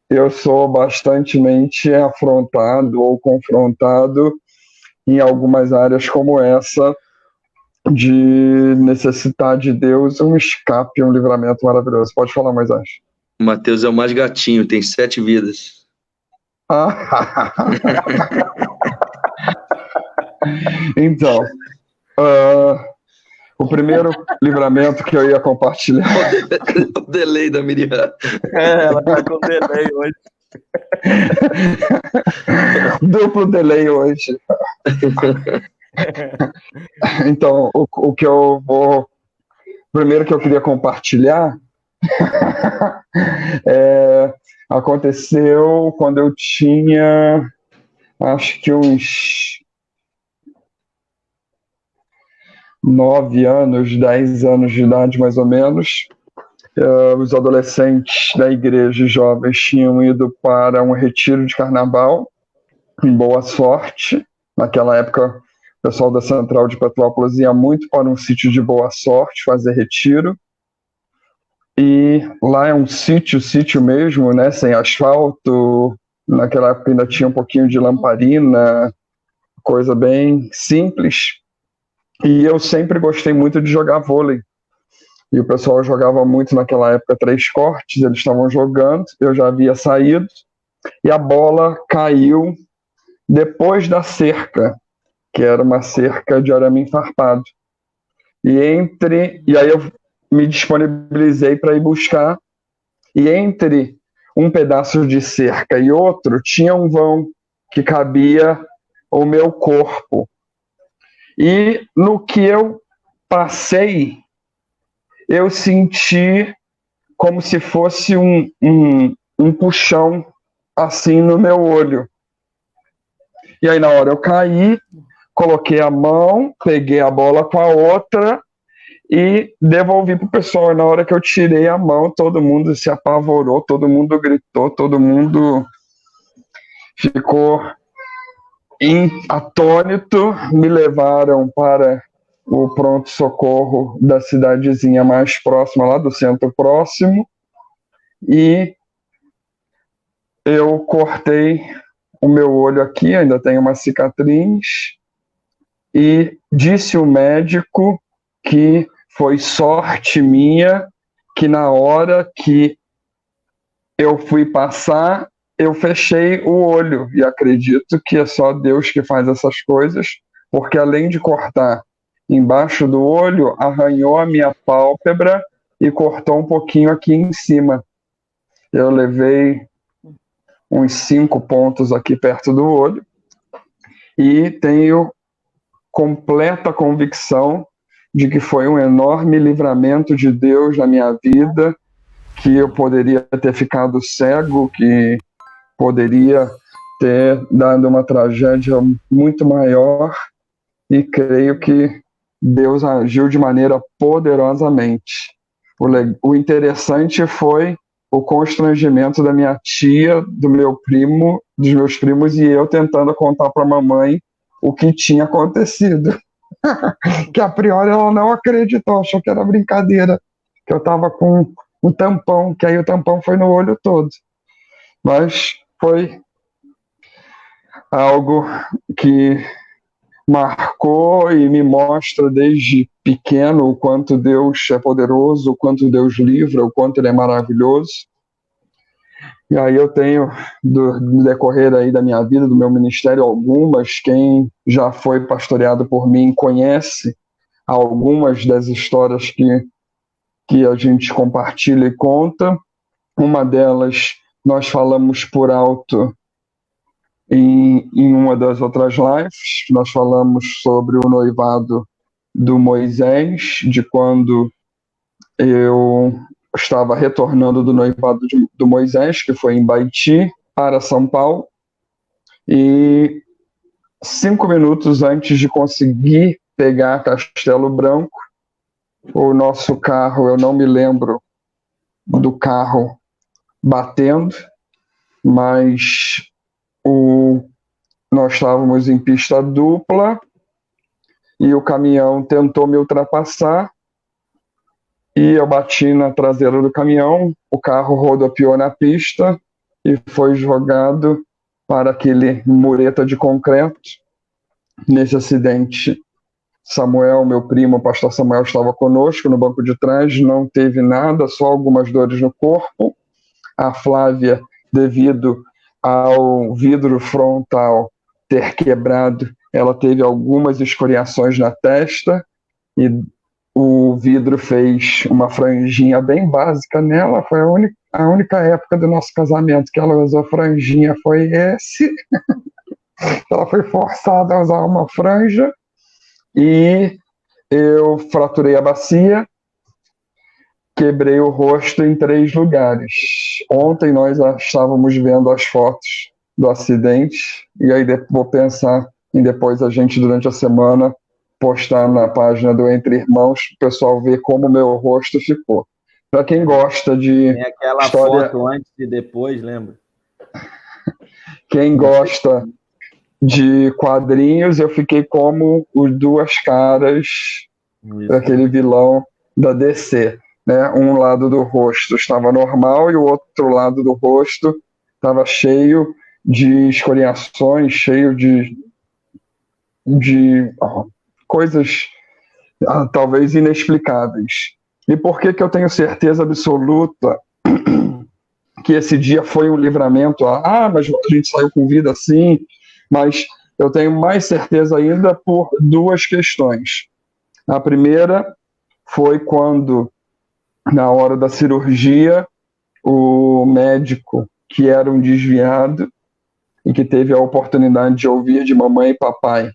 eu sou bastantemente afrontado ou confrontado em algumas áreas como essa, de necessitar de Deus um escape, um livramento maravilhoso. Pode falar, Moisés. O Mateus é o mais gatinho, tem 7 vidas. Então, o primeiro livramento que eu ia compartilhar... O delay da Miriam. Ela tá com delay hoje. Duplo delay hoje. Então, o que eu vou... Primeiro que eu queria compartilhar aconteceu quando eu tinha, acho que uns 9 anos, 10 anos de idade, mais ou menos. Os adolescentes da igreja, jovens, tinham ido para um retiro de carnaval em Boa Sorte. Naquela época, o pessoal da Central de Petrópolis ia muito para um sítio de Boa Sorte fazer retiro. E lá é um sítio mesmo, né, sem asfalto. Naquela época ainda tinha um pouquinho de lamparina, coisa bem simples. E eu sempre gostei muito de jogar vôlei. E o pessoal jogava muito naquela época 3 cortes, eles estavam jogando, eu já havia saído, e a bola caiu depois da cerca, que era uma cerca de arame farpado. E aí eu me disponibilizei para ir buscar, e entre um pedaço de cerca e outro tinha um vão que cabia o meu corpo. E no que eu passei, eu senti como se fosse um puxão assim no meu olho. E aí na hora eu caí, coloquei a mão, peguei a bola com a outra e devolvi pro pessoal. E na hora que eu tirei a mão, todo mundo se apavorou, todo mundo gritou, todo mundo ficou atônito. Me levaram para o pronto-socorro da cidadezinha mais próxima, lá do centro próximo, e eu cortei o meu olho aqui, ainda tem uma cicatriz, e disse o médico que foi sorte minha que na hora que eu fui passar, eu fechei o olho, e acredito que é só Deus que faz essas coisas, porque além de cortar embaixo do olho, arranhou a minha pálpebra e cortou um pouquinho aqui em cima. Eu levei uns 5 pontos aqui perto do olho e tenho completa convicção de que foi um enorme livramento de Deus na minha vida, que eu poderia ter ficado cego, que poderia ter dado uma tragédia muito maior, e creio que Deus agiu de maneira poderosamente. O interessante foi o constrangimento da minha tia, do meu primo, dos meus primos e eu tentando contar para a mamãe o que tinha acontecido. Que a priori ela não acreditou, achou que era brincadeira, que eu estava com um tampão, que aí o tampão foi no olho todo. Mas foi algo que marcou e me mostra desde pequeno o quanto Deus é poderoso, o quanto Deus livra, o quanto Ele é maravilhoso. E aí eu tenho, no decorrer aí da minha vida, do meu ministério, algumas, quem já foi pastoreado por mim conhece algumas das histórias que a gente compartilha e conta. Uma delas nós falamos por alto em uma das outras lives. Nós falamos sobre o noivado do Moisés, de quando eu estava retornando do noivado do Moisés, que foi em Baiti, para São Paulo, e 5 minutos antes de conseguir pegar Castelo Branco, o nosso carro, eu não me lembro do carro batendo, mas nós estávamos em pista dupla e o caminhão tentou me ultrapassar e eu bati na traseira do caminhão, o carro rodopiou na pista e foi jogado para aquele mureta de concreto. Nesse acidente, Samuel, meu primo, o pastor Samuel, estava conosco no banco de trás, não teve nada, só algumas dores no corpo. A Flávia, devido ao vidro frontal ter quebrado, ela teve algumas escoriações na testa e o vidro fez uma franjinha bem básica nela. Foi a única época do nosso casamento que ela usou franjinha, foi esse. Ela foi forçada a usar uma franja e eu fraturei a bacia, quebrei o rosto em 3 lugares. Ontem nós estávamos vendo as fotos do acidente e aí vou pensar em depois a gente, durante a semana, postar na página do Entre Irmãos, o pessoal ver como o meu rosto ficou. Para quem gosta de tem aquela história... foto antes e depois, lembra? Quem gosta de quadrinhos, eu fiquei como os Duas Caras daquele vilão da DC, né? Um lado do rosto estava normal e o outro lado do rosto estava cheio de escoriações, cheio de coisas talvez inexplicáveis. E por que eu tenho certeza absoluta que esse dia foi um livramento? Mas a gente saiu com vida assim. Mas eu tenho mais certeza ainda por 2 questões. A primeira foi quando, na hora da cirurgia, o médico, que era um desviado e que teve a oportunidade de ouvir de mamãe e papai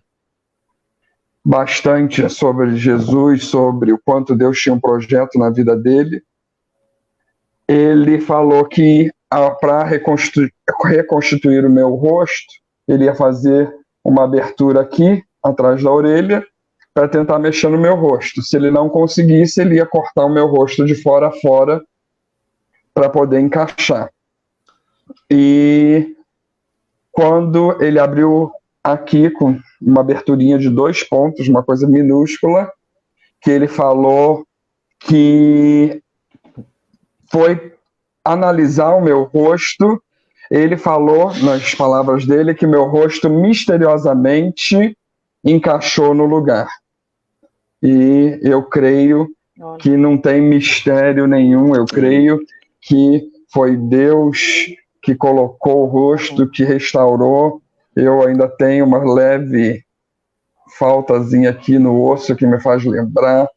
bastante sobre Jesus, sobre o quanto Deus tinha um projeto na vida dele, ele falou que para reconstituir o meu rosto, ele ia fazer uma abertura aqui, atrás da orelha, para tentar mexer no meu rosto. Se ele não conseguisse, ele ia cortar o meu rosto de fora a fora para poder encaixar. E quando ele abriu aqui, com uma aberturinha de 2 pontos, uma coisa minúscula, que ele falou que foi analisar o meu rosto, ele falou, nas palavras dele, que meu rosto misteriosamente encaixou no lugar. E eu creio que não tem mistério nenhum, eu creio que foi Deus que colocou o rosto, que restaurou. Eu ainda tenho uma leve faltazinha aqui no osso que me faz lembrar.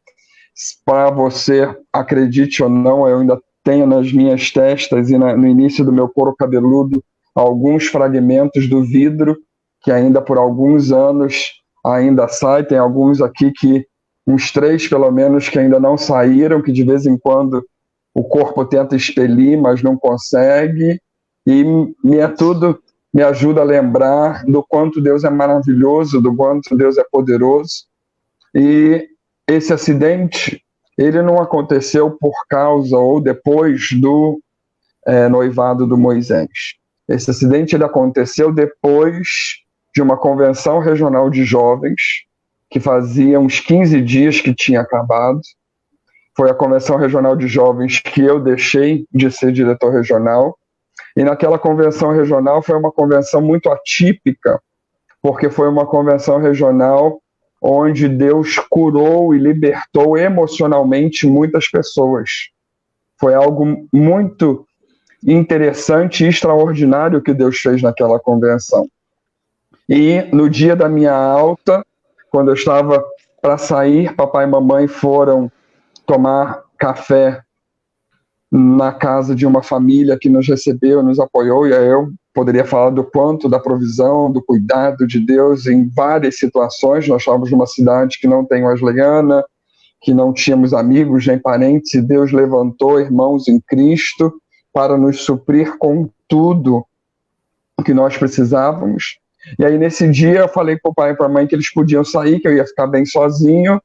Para você, acredite ou não, eu ainda tenho nas minhas testas e no início do meu couro cabeludo alguns fragmentos do vidro que ainda por alguns anos ainda sai. Tem alguns aqui que, uns 3 pelo menos, que ainda não saíram, que de vez em quando o corpo tenta expelir, mas não consegue. E me ajuda a lembrar do quanto Deus é maravilhoso, do quanto Deus é poderoso. E esse acidente, ele não aconteceu por causa ou depois do noivado do Moisés. Esse acidente ele aconteceu depois de uma convenção regional de jovens, que fazia uns 15 dias que tinha acabado. Foi a convenção regional de jovens que eu deixei de ser diretor regional. E naquela convenção regional foi uma convenção muito atípica, porque foi uma convenção regional onde Deus curou e libertou emocionalmente muitas pessoas. Foi algo muito interessante e extraordinário que Deus fez naquela convenção. E no dia da minha alta, quando eu estava para sair, papai e mamãe foram tomar café na casa de uma família que nos recebeu, nos apoiou, e aí eu poderia falar do quanto da provisão, do cuidado de Deus em várias situações. Nós estávamos numa cidade que não tem wesleyana, que não tínhamos amigos nem parentes, e Deus levantou irmãos em Cristo para nos suprir com tudo o que nós precisávamos. E aí nesse dia eu falei para o pai e para a mãe que eles podiam sair, que eu ia ficar bem sozinho,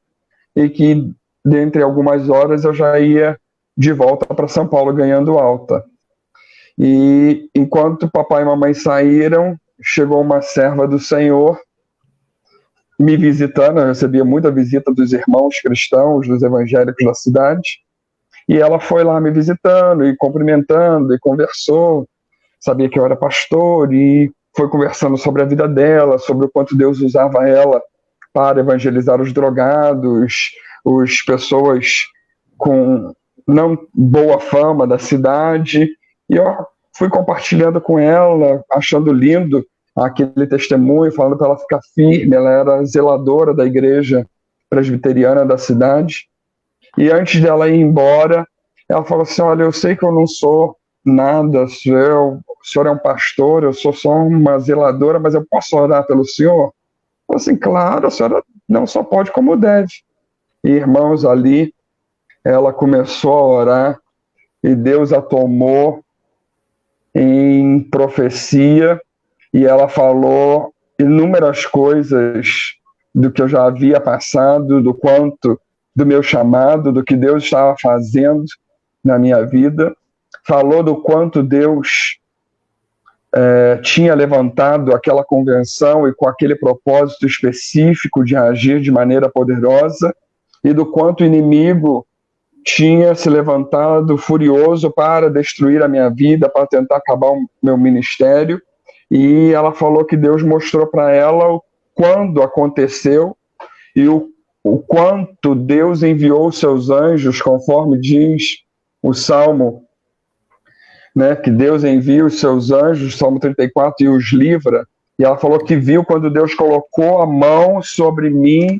e que dentre algumas horas eu já ia de volta para São Paulo ganhando alta. E enquanto papai e mamãe saíram, chegou uma serva do Senhor me visitando. Eu recebia muita visita dos irmãos cristãos, dos evangélicos da cidade, e ela foi lá me visitando e cumprimentando e conversou. Sabia que eu era pastor e foi conversando sobre a vida dela, sobre o quanto Deus usava ela para evangelizar os drogados, as pessoas com não boa fama da cidade. E eu fui compartilhando com ela, achando lindo aquele testemunho, falando para ela ficar firme. Ela era zeladora da igreja presbiteriana da cidade. E antes dela ir embora, ela falou assim: olha, eu sei que eu não sou nada, o senhor é um pastor, eu sou só uma zeladora, mas eu posso orar pelo senhor? Eu falei assim: claro, a senhora não só pode como deve. E, irmãos, ali ela começou a orar e Deus a tomou em profecia, e ela falou inúmeras coisas do que eu já havia passado, do quanto do meu chamado, do que Deus estava fazendo na minha vida. Falou do quanto Deus tinha levantado aquela convenção e com aquele propósito específico de agir de maneira poderosa, e do quanto o inimigo tinha se levantado furioso para destruir a minha vida, para tentar acabar o meu ministério. E ela falou que Deus mostrou para ela quando aconteceu e o quanto Deus enviou os seus anjos, conforme diz o Salmo, né, que Deus envia os seus anjos, Salmo 34, e os livra. E ela falou que viu quando Deus colocou a mão sobre mim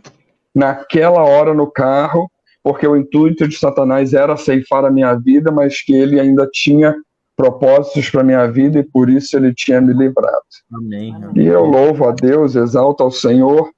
naquela hora no carro, porque o intuito de Satanás era ceifar a minha vida, mas que ele ainda tinha propósitos para a minha vida e por isso ele tinha me livrado. Amém. E eu louvo a Deus, exalto ao Senhor,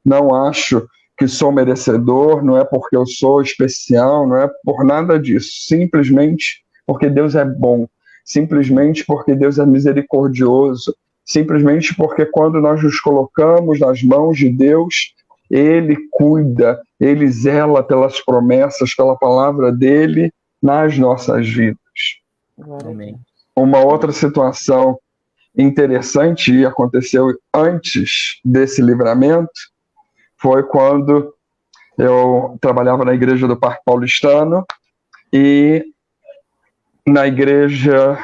não acho que sou merecedor, não é porque eu sou especial, não é por nada disso, simplesmente porque Deus é bom, simplesmente porque Deus é misericordioso, simplesmente porque quando nós nos colocamos nas mãos de Deus, Ele cuida, Ele zela pelas promessas, pela palavra dEle nas nossas vidas. Amém. Uma outra situação interessante e aconteceu antes desse livramento foi quando eu trabalhava na igreja do Parque Paulistano, e na igreja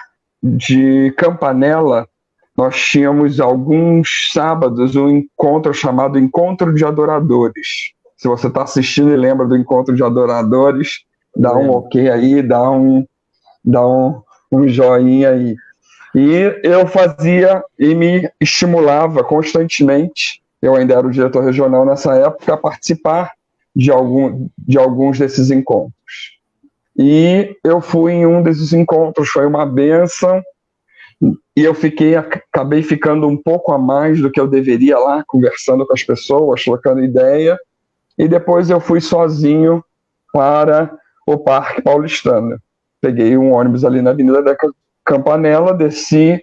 de Campanella, nós tínhamos alguns sábados um encontro chamado Encontro de Adoradores. Se você está assistindo e lembra do Encontro de Adoradores, dá um ok aí, dá um joinha aí. E eu fazia e me estimulava constantemente, eu ainda era o diretor regional nessa época, a participar de alguns desses encontros. E eu fui em um desses encontros, foi uma bênção, e eu acabei ficando um pouco a mais do que eu deveria lá, conversando com as pessoas, trocando ideia, e depois eu fui sozinho para o Parque Paulistano. Peguei um ônibus ali na Avenida da Campanella, desci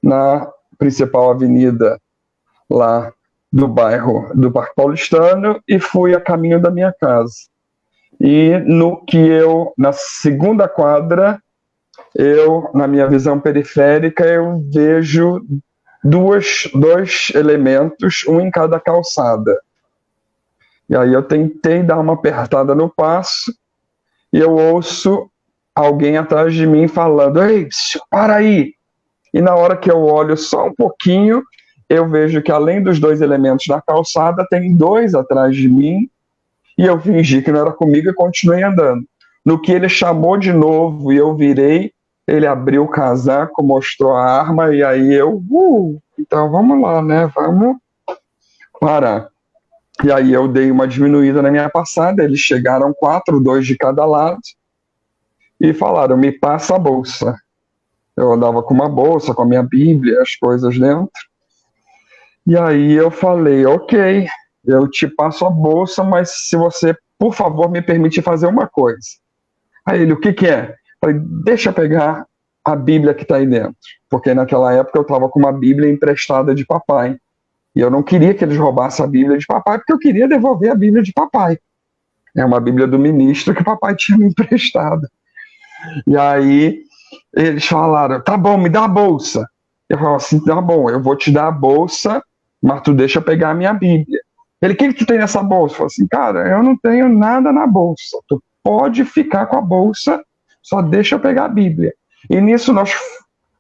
na principal avenida lá do bairro do Parque Paulistano e fui a caminho da minha casa. E na segunda quadra, na minha visão periférica, eu vejo dois elementos, um em cada calçada. E aí eu tentei dar uma apertada no passo e eu ouço alguém atrás de mim falando: "Ei, para aí!" E na hora que eu olho só um pouquinho, eu vejo que além dos dois elementos na calçada, tem dois atrás de mim, e eu fingi que não era comigo e continuei andando. No que ele chamou de novo e eu virei, ele abriu o casaco, mostrou a arma, e aí então vamos lá, né? Vamos parar. E aí eu dei uma diminuída na minha passada, eles chegaram 4, 2 de cada lado, e falaram: "Me passa a bolsa." Eu andava com uma bolsa, com a minha Bíblia, as coisas dentro. E aí eu falei: "Ok, eu te passo a bolsa, mas se você, por favor, me permite fazer uma coisa." Aí ele: "O que é?" Eu falei: "Deixa eu pegar a Bíblia que está aí dentro." Porque naquela época eu estava com uma Bíblia emprestada de papai. E eu não queria que eles roubassem a Bíblia de papai, porque eu queria devolver a Bíblia de papai. É uma Bíblia do ministro que papai tinha me emprestado. E aí eles falaram: "Tá bom, me dá a bolsa." Eu falei assim: "Tá bom, eu vou te dar a bolsa, mas tu deixa eu pegar a minha Bíblia." Ele: "O que tu tem nessa bolsa?" Eu falei assim: "Cara, eu não tenho nada na bolsa. Tu pode ficar com a bolsa, só deixa eu pegar a Bíblia." E nisso nós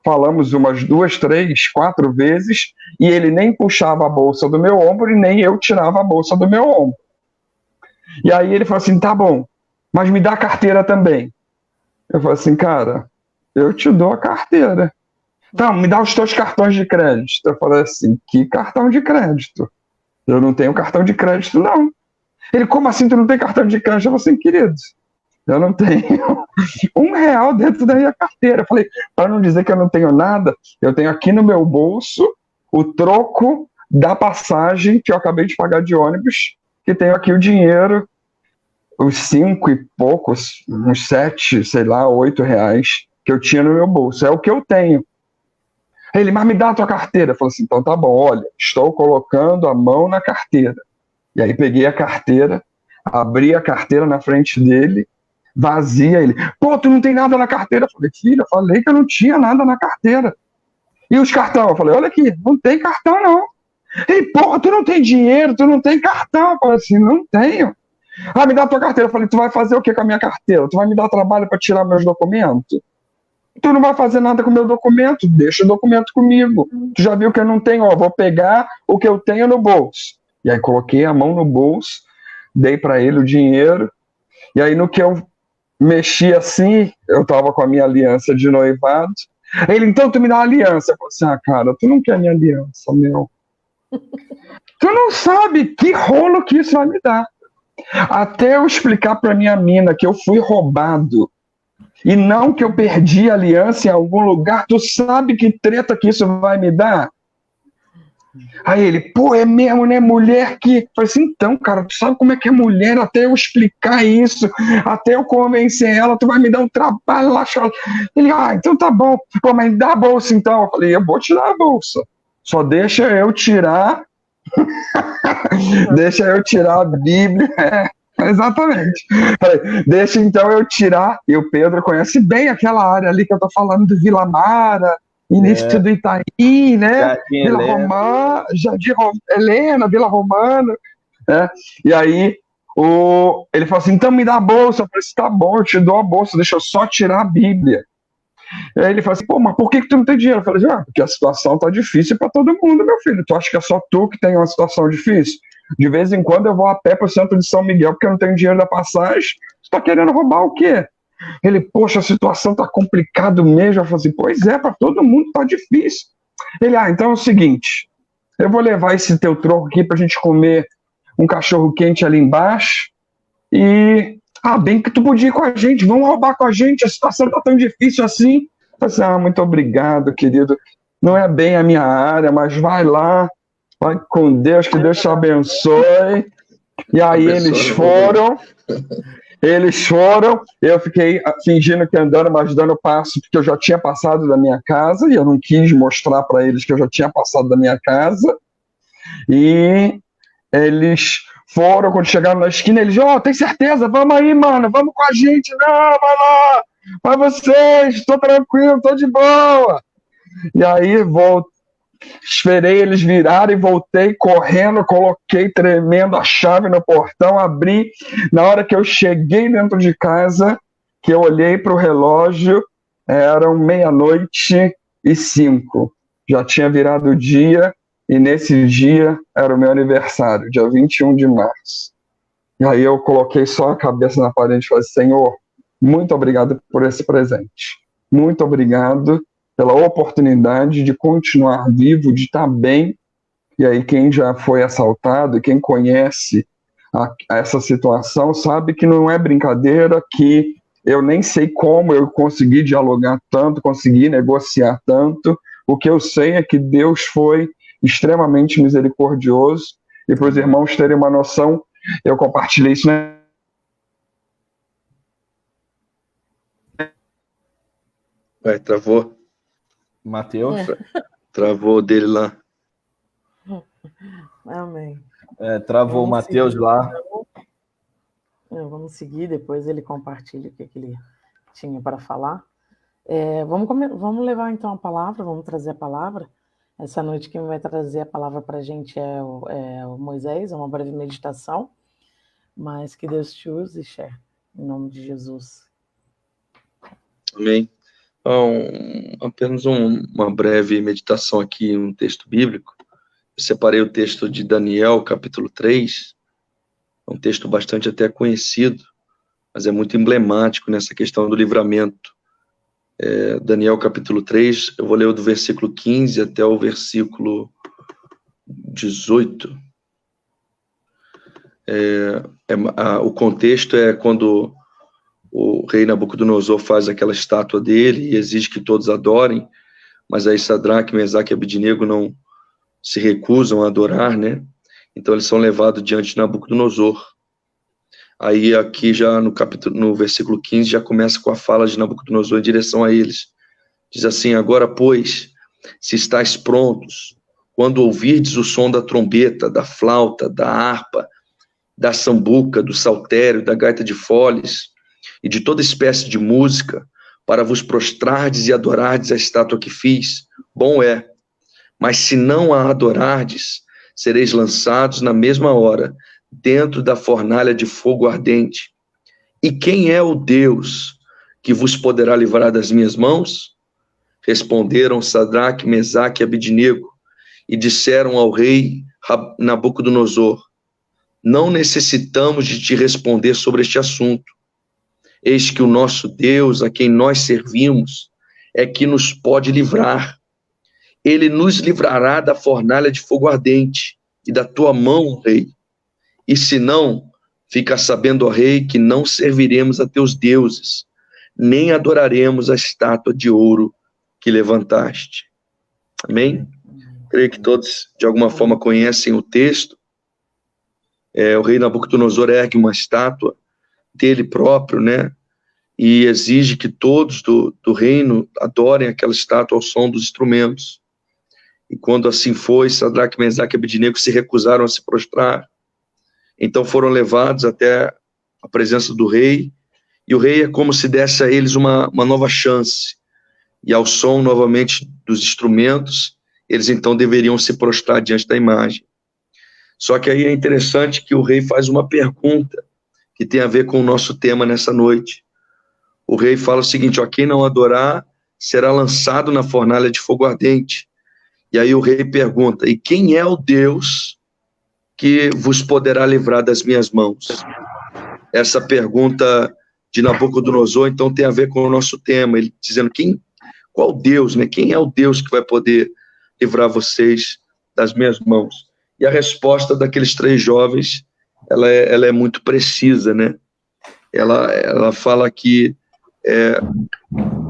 falamos umas 2, 3, 4 vezes, e ele nem puxava a bolsa do meu ombro e nem eu tirava a bolsa do meu ombro. E aí ele falou assim: "Tá bom, mas me dá a carteira também." Eu falei assim: "Cara, eu te dou a carteira." "Então, me dá os teus cartões de crédito." Eu falei assim: "Que cartão de crédito? Eu não tenho cartão de crédito, não." Ele: "Como assim tu não tem cartão de crédito?" Eu falei assim: "Querido, eu não tenho R$1 dentro da minha carteira." Eu falei: "Para não dizer que eu não tenho nada, eu tenho aqui no meu bolso o troco da passagem que eu acabei de pagar de ônibus, que tenho aqui o dinheiro, os 5 e poucos, uns 7, sei lá, R$8 que eu tinha no meu bolso. É o que eu tenho." Ele: "Mas me dá a tua carteira." Eu falei assim: "Então tá bom, olha, estou colocando a mão na carteira." E aí peguei a carteira, abri a carteira na frente dele, vazia. Ele: "Pô, tu não tem nada na carteira." Eu falei: "Filha, eu falei que eu não tinha nada na carteira." "E os cartão?" Eu falei: "Olha aqui, não tem cartão não." Ele: "Porra, tu não tem dinheiro, tu não tem cartão." Eu falei assim: "Não tenho." "Ah, me dá a tua carteira." Eu falei: "Tu vai fazer o que com a minha carteira? Tu vai me dar trabalho para tirar meus documentos? Tu não vai fazer nada com o meu documento, deixa o documento comigo. Tu já viu que eu não tenho, ó, vou pegar o que eu tenho no bolso." E aí coloquei a mão no bolso, dei para ele o dinheiro, e aí no que eu mexi assim, eu tava com a minha aliança de noivado. Ele: "Então tu me dá uma aliança." Eu falei assim: "Ah, cara, tu não quer minha aliança, meu. Tu não sabe que rolo que isso vai me dar." Até eu explicar pra minha mina que eu fui roubado e não que eu perdi a aliança em algum lugar, tu sabe que treta que isso vai me dar? Aí ele: "Pô, é mesmo, né? Mulher que..." Eu falei assim: "Então, cara, tu sabe como é que é mulher? Até eu explicar isso, até eu convencer ela, tu vai me dar um trabalho lá." Ele: "Ah, então tá bom. Pô, mas dá a bolsa então." Eu falei: "Eu vou te dar a bolsa. Só deixa eu tirar..." Deixa eu tirar a Bíblia. Exatamente. Falei: "Deixa então eu tirar." E o Pedro conhece bem aquela área ali que eu tô falando, do Vila Mara, início do Itaí, né? Jardim Vila Romana, Jardim Helena, Vila Romana, né? E aí ele falou assim: "Então me dá a bolsa." Eu falei assim: "Tá bom, eu te dou a bolsa, deixa eu só tirar a Bíblia." Aí ele fala assim, pô, mas por que tu não tem dinheiro? Eu falei, porque a situação tá difícil para todo mundo, meu filho. Tu acha que é só tu que tem uma situação difícil? De vez em quando eu vou a pé pro centro de São Miguel porque eu não tenho dinheiro da passagem. Tu tá querendo roubar o quê? Ele, poxa, a situação tá complicada mesmo. Eu falei assim, pois é, para todo mundo tá difícil. Ele, então é o seguinte, eu vou levar esse teu troco aqui pra gente comer um cachorro quente ali embaixo e... bem que tu podia ir com a gente, vamos roubar com a gente, a situação tá tão difícil assim. Eu falei assim, muito obrigado, querido. Não é bem a minha área, mas vai lá, vai com Deus, que Deus te abençoe. E aí eles foram, eu fiquei fingindo que andando, mas dando passo, porque eu já tinha passado da minha casa, e eu não quis mostrar para eles que eu já tinha passado da minha casa. E eles foram, quando chegaram na esquina, eles, tem certeza? Vamos aí, mano, vamos com a gente. Não, vai lá, vai vocês, tô tranquilo, tô de boa. E aí, esperei eles virarem, voltei correndo, coloquei tremendo a chave no portão, abri. Na hora que eu cheguei dentro de casa, que eu olhei para o relógio, eram 00:05. Já tinha virado o dia, e nesse dia era o meu aniversário, dia 21 de março. E aí eu coloquei só a cabeça na parede e falei, Senhor, muito obrigado por esse presente. Muito obrigado pela oportunidade de continuar vivo, de estar bem. E aí quem já foi assaltado, quem conhece essa situação, sabe que não é brincadeira, que eu nem sei como eu consegui dialogar tanto, consegui negociar tanto. O que eu sei é que Deus foi extremamente misericordioso, e para os irmãos terem uma noção, eu compartilhei isso, né? Travou. Mateus? Travou dele lá. Amém. Travou o Mateus lá. Vamos seguir, depois ele compartilha o que ele tinha para falar. Vamos levar então a palavra, vamos trazer a palavra. Essa noite quem vai trazer a palavra para a gente é o Moisés, é uma breve meditação, mas que Deus te use, Cher, em nome de Jesus. Amém. Apenas uma breve meditação aqui, um texto bíblico. Eu separei o texto de Daniel, capítulo 3, é um texto bastante até conhecido, mas é muito emblemático nessa questão do livramento. Daniel capítulo 3, eu vou ler do versículo 15 até o versículo 18. O contexto é quando o rei Nabucodonosor faz aquela estátua dele e exige que todos adorem, mas aí Sadraque, Mesaque e Abednego não se recusam a adorar, né? Então eles são levados diante de Nabucodonosor. Aí aqui já no versículo 15 já começa com a fala de Nabucodonosor em direção a eles. Diz assim, agora pois, se estáis prontos, quando ouvirdes o som da trombeta, da flauta, da harpa, da sambuca, do saltério, da gaita de foles e de toda espécie de música, para vos prostrardes e adorardes a estátua que fiz, bom é. Mas se não a adorardes, sereis lançados na mesma hora dentro da fornalha de fogo ardente. E quem é o Deus que vos poderá livrar das minhas mãos? Responderam Sadraque, Mesaque e Abednego, e disseram ao rei Nabucodonosor, não necessitamos de te responder sobre este assunto. Eis que o nosso Deus, a quem nós servimos, é que nos pode livrar. Ele nos livrará da fornalha de fogo ardente e da tua mão, rei. E se não, fica sabendo, ó rei, que não serviremos a teus deuses, nem adoraremos a estátua de ouro que levantaste. Amém? Creio que todos, de alguma forma, conhecem o texto. O rei Nabucodonosor ergue uma estátua dele próprio, né? E exige que todos do reino adorem aquela estátua ao som dos instrumentos. E quando assim foi, Sadraque, Mesaque e Abednego se recusaram a se prostrar. Então foram levados até a presença do rei, e o rei é como se desse a eles uma nova chance. E ao som novamente dos instrumentos, eles então deveriam se prostrar diante da imagem. Só que aí é interessante que o rei faz uma pergunta que tem a ver com o nosso tema nessa noite. O rei fala o seguinte, quem não adorar será lançado na fornalha de fogo ardente. E aí o rei pergunta: e quem é o Deus que vos poderá livrar das minhas mãos? Essa pergunta de Nabucodonosor, então, tem a ver com o nosso tema, ele dizendo qual Deus, né? Quem é o Deus que vai poder livrar vocês das minhas mãos? E a resposta daqueles 3 jovens, ela é muito precisa, né? Ela fala que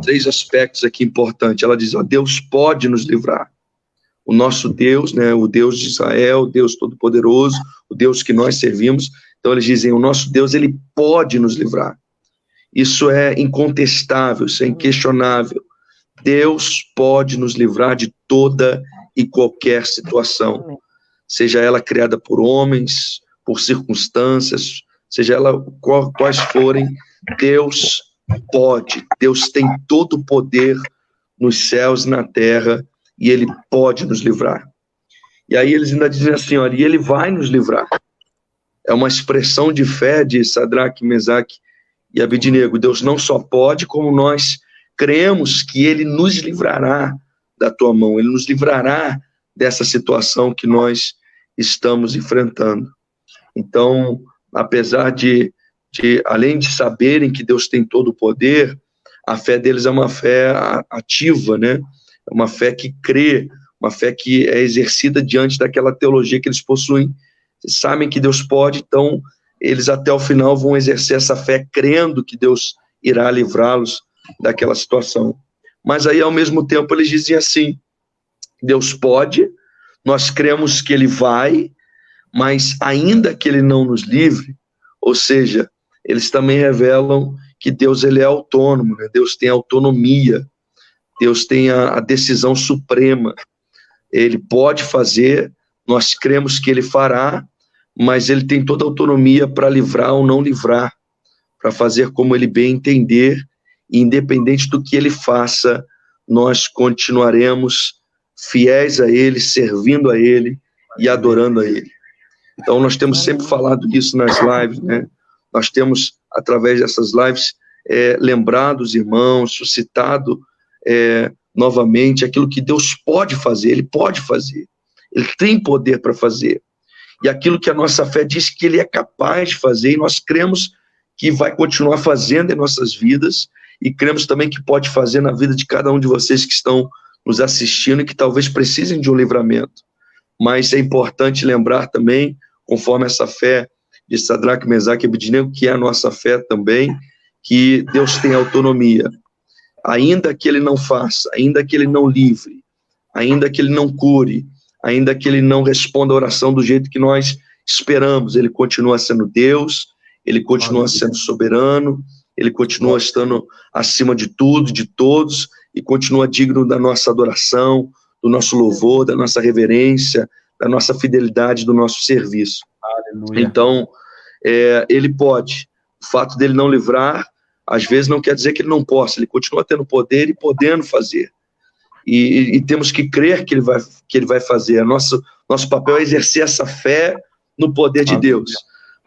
3 aspectos aqui importantes. Ela diz: ó, Deus pode nos livrar. O nosso Deus, né, o Deus de Israel, o Deus Todo-Poderoso, o Deus que nós servimos. Então eles dizem: o nosso Deus, ele pode nos livrar. Isso é incontestável, isso é inquestionável. Deus pode nos livrar de toda e qualquer situação, seja ela criada por homens, por circunstâncias, seja ela quais forem. Deus pode, Deus tem todo o poder nos céus e na terra, e ele pode nos livrar. E aí eles ainda dizem assim, olha, e ele vai nos livrar. É uma expressão de fé de Sadraque, Mesaque e Abednego. Deus não só pode, como nós cremos que ele nos livrará da tua mão, ele nos livrará dessa situação que nós estamos enfrentando. Então, apesar de além de saberem que Deus tem todo o poder, a fé deles é uma fé ativa, né? É uma fé que crê, uma fé que é exercida diante daquela teologia que eles possuem. Eles sabem que Deus pode, então eles até o final vão exercer essa fé crendo que Deus irá livrá-los daquela situação. Mas aí, ao mesmo tempo, eles dizem assim: Deus pode, nós cremos que ele vai, mas ainda que ele não nos livre, ou seja, eles também revelam que Deus ele é autônomo, né? Deus tem autonomia, Deus tem a decisão suprema, ele pode fazer, nós cremos que ele fará, mas ele tem toda a autonomia para livrar ou não livrar, para fazer como ele bem entender, e independente do que ele faça, nós continuaremos fiéis a ele, servindo a ele e adorando a ele. Então nós temos sempre falado isso nas lives, né? Nós temos, através dessas lives, lembrado os irmãos, suscitado novamente aquilo que Deus pode fazer, ele pode fazer, ele tem poder para fazer, e aquilo que a nossa fé diz que ele é capaz de fazer, e nós cremos que vai continuar fazendo em nossas vidas, e cremos também que pode fazer na vida de cada um de vocês que estão nos assistindo e que talvez precisem de um livramento. Mas é importante lembrar também, conforme essa fé de Sadraque, Mesaque e Abednego, que é a nossa fé também, que Deus tem autonomia. Ainda que ele não faça, ainda que ele não livre, ainda que ele não cure, ainda que ele não responda a oração do jeito que nós esperamos, ele continua sendo Deus, ele continua sendo soberano, ele continua estando acima de tudo, de todos, e continua digno da nossa adoração, do nosso louvor, da nossa reverência, da nossa fidelidade, do nosso serviço. Aleluia. Então, ele pode. O fato dele não livrar, às vezes não quer dizer que ele não possa, ele continua tendo poder e podendo fazer. E temos que crer que ele vai fazer. Nosso papel é exercer essa fé no poder de Deus.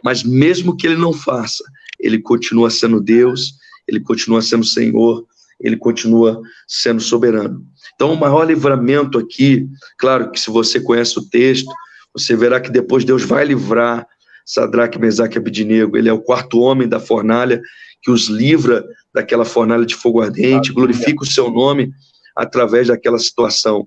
Mas mesmo que ele não faça, ele continua sendo Deus, ele continua sendo Senhor, ele continua sendo soberano. Então, o maior livramento aqui, claro que se você conhece o texto, você verá que depois Deus vai livrar Sadraque, Mesaque e Abednego. Ele é o 4º homem da fornalha que os livra daquela fornalha de fogo ardente, glorifica o seu nome através daquela situação.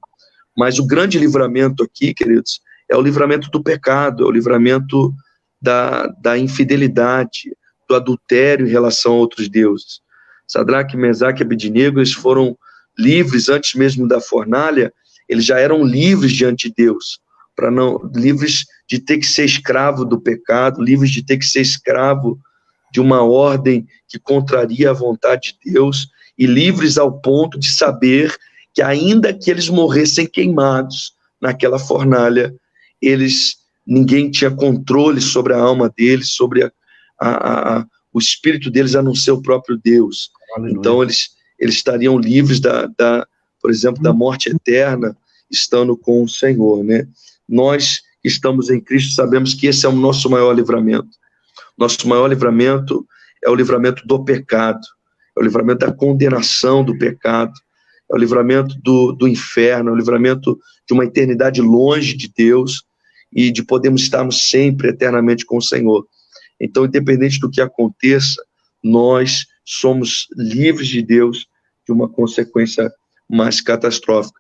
Mas o grande livramento aqui, queridos, é o livramento do pecado, é o livramento da infidelidade, do adultério em relação a outros deuses. Sadraque, Mesaque e Abednego, eles foram livres antes mesmo da fornalha, eles já eram livres diante de Deus, livres de ter que ser escravo do pecado, livres de ter que ser escravo de uma ordem que contraria a vontade de Deus, e livres ao ponto de saber que ainda que eles morressem queimados naquela fornalha, ninguém tinha controle sobre a alma deles, sobre o espírito deles, a não ser o próprio Deus. Aleluia. Então eles estariam livres por exemplo, da morte eterna, estando com o Senhor, né? Nós que estamos em Cristo sabemos que esse é o nosso maior livramento. Nosso maior livramento é o livramento do pecado, é o livramento da condenação do pecado, é o livramento do inferno, é o livramento de uma eternidade longe de Deus e de podermos estarmos sempre eternamente com o Senhor. Então, independente do que aconteça, nós somos livres de Deus de uma consequência mais catastrófica.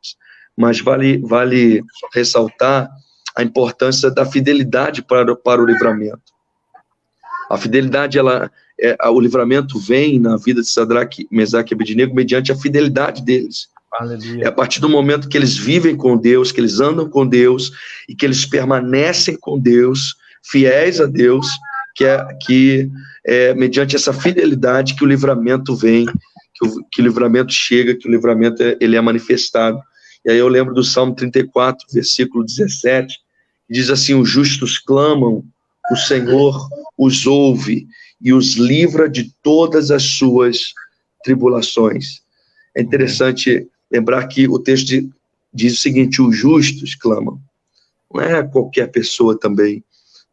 Mas vale ressaltar a importância da fidelidade para o livramento. A fidelidade, o livramento vem na vida de Sadraque, Mesaque e Abednego mediante a fidelidade deles. Aleluia. É a partir do momento que eles vivem com Deus, que eles andam com Deus e que eles permanecem com Deus, fiéis a Deus, que é mediante essa fidelidade que o livramento vem, que o livramento chega, que o livramento ele é manifestado. E aí eu lembro do Salmo 34, versículo 17, que diz assim: os justos clamam, o Senhor os ouve e os livra de todas as suas tribulações. É interessante lembrar que o texto diz o seguinte: os justos clamam. Não é qualquer pessoa também,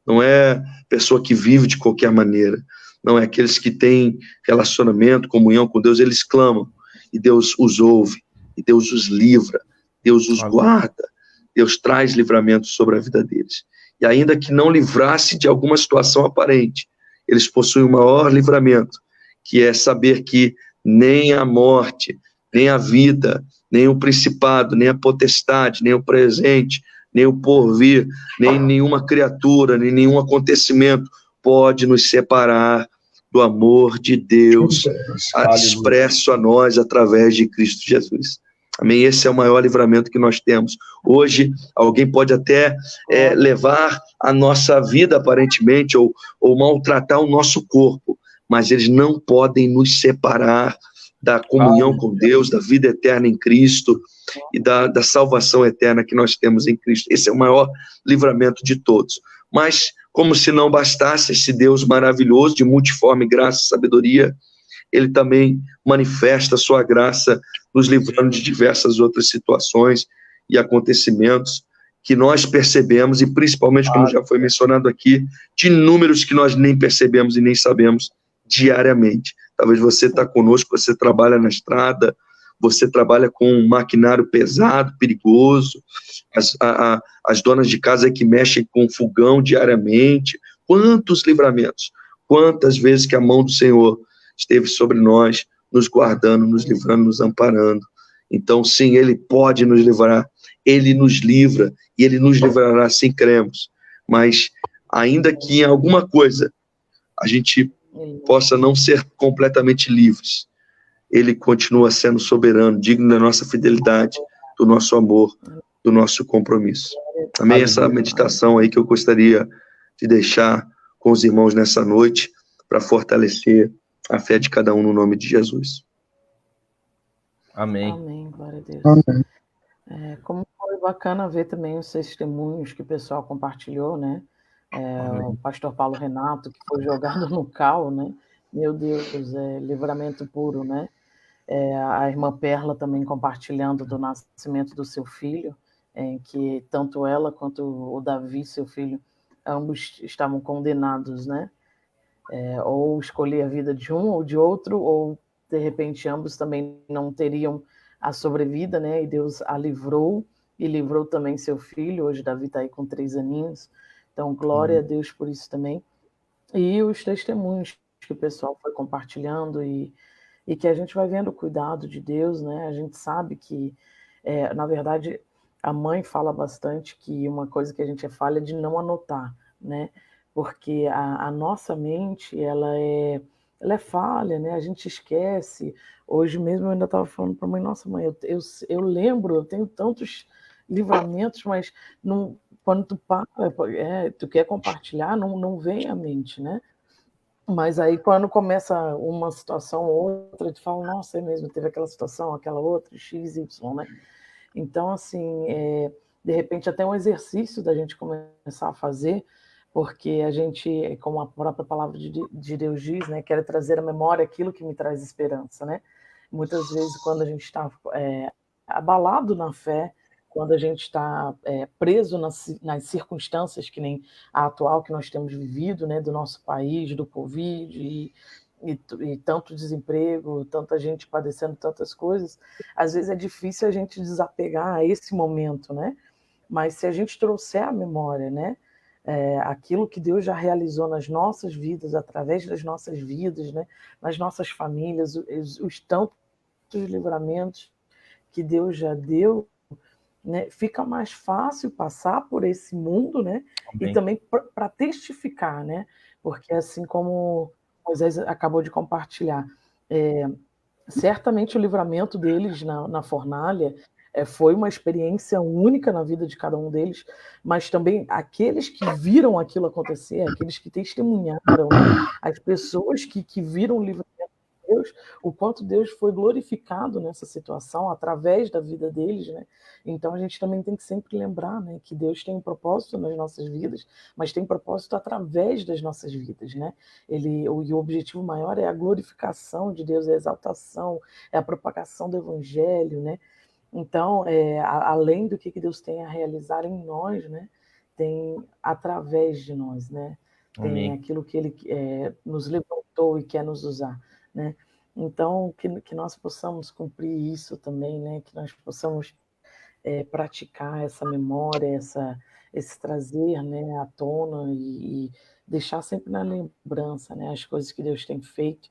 não é pessoa que vive de qualquer maneira, não é aqueles que têm relacionamento, comunhão com Deus, eles clamam, e Deus os ouve, e Deus os livra, Deus os guarda, Deus traz livramento sobre a vida deles. E ainda que não livrasse de alguma situação aparente, eles possuem o maior livramento, que é saber que nem a morte, nem a vida, nem o principado, nem a potestade, nem o presente, nem o porvir, nem nenhuma criatura, nem nenhum acontecimento pode nos separar do amor de Deus expresso a nós através de Cristo Jesus. Amém? Esse é o maior livramento que nós temos. Hoje, alguém pode até levar a nossa vida, aparentemente, ou maltratar o nosso corpo, mas eles não podem nos separar da comunhão com Deus, da vida eterna em Cristo e da salvação eterna que nós temos em Cristo. Esse é o maior livramento de todos. Mas, como se não bastasse esse Deus maravilhoso, de multiforme graça e sabedoria, ele também manifesta a sua graça nos livrando de diversas outras situações e acontecimentos que nós percebemos, e principalmente, como já foi mencionado aqui, de inúmeros que nós nem percebemos e nem sabemos diariamente. Talvez você está conosco, você trabalha na estrada, você trabalha com um maquinário pesado, perigoso, as donas de casa que mexem com fogão diariamente. Quantos livramentos, quantas vezes que a mão do Senhor esteve sobre nós, nos guardando, nos livrando, nos amparando. Então, sim, Ele pode nos livrar, Ele nos livra, e Ele nos livrará se cremos. Mas, ainda que em alguma coisa a gente possa não ser completamente livres, Ele continua sendo soberano, digno da nossa fidelidade, do nosso amor, do nosso compromisso. Amém? Essa meditação aí que eu gostaria de deixar com os irmãos nessa noite, para fortalecer a fé de cada um no nome de Jesus. Amém. Amém, glória a Deus. Amém. Como foi bacana ver também os testemunhos que o pessoal compartilhou, né? O pastor Paulo Renato, que foi jogado no cal, né? Meu Deus, livramento puro, né? A irmã Perla também compartilhando do nascimento do seu filho, em que tanto ela quanto o Davi, seu filho, ambos estavam condenados, né? Ou escolher a vida de um ou de outro, ou de repente ambos também não teriam a sobrevida, né? E Deus a livrou, e livrou também seu filho. Hoje Davi está aí com 3 aninhos, então glória a Deus por isso também. E os testemunhos que o pessoal foi compartilhando, e que a gente vai vendo o cuidado de Deus, né? A gente sabe que, na verdade, a mãe fala bastante que uma coisa que a gente falha é de não anotar, né? Porque a nossa mente, ela é falha, né? A gente esquece. Hoje mesmo eu ainda estava falando para a mãe: nossa, mãe, eu lembro, eu tenho tantos livramentos, mas não, quando tu quer compartilhar, não vem à mente, né? Mas aí, quando começa uma situação ou outra, tu fala: nossa, é mesmo, teve aquela situação, aquela outra, X, Y, né? Então, assim, de repente, até um exercício da gente começar a fazer, porque a gente, como a própria palavra de Deus diz, né, quero trazer à memória aquilo que me traz esperança, né? Muitas vezes, quando a gente está abalado na fé, quando a gente está preso nas circunstâncias que nem a atual que nós temos vivido, né, do nosso país, do Covid, e tanto desemprego, tanta gente padecendo tantas coisas, às vezes é difícil a gente desapegar a esse momento, né? Mas se a gente trouxer à memória, né, aquilo que Deus já realizou nas nossas vidas, através das nossas vidas, né, nas nossas famílias, os tantos livramentos que Deus já deu, né, fica mais fácil passar por esse mundo, né, e também para testificar, né, porque assim como Moisés acabou de compartilhar, certamente o livramento deles na fornalha foi uma experiência única na vida de cada um deles, mas também aqueles que viram aquilo acontecer, aqueles que testemunharam, né, as pessoas que viram o livramento de Deus, o quanto Deus foi glorificado nessa situação através da vida deles, né? Então a gente também tem que sempre lembrar, né, que Deus tem um propósito nas nossas vidas, mas tem propósito através das nossas vidas, né? E o objetivo maior é a glorificação de Deus, é a exaltação, é a propagação do evangelho, né? Então, além do que Deus tem a realizar em nós, né, tem através de nós, né? Tem aquilo que Ele nos levantou e quer nos usar, né? Então, que nós possamos cumprir isso também, né? Que nós possamos praticar essa memória, esse trazer, né, à tona e deixar sempre na lembrança, né, as coisas que Deus tem feito.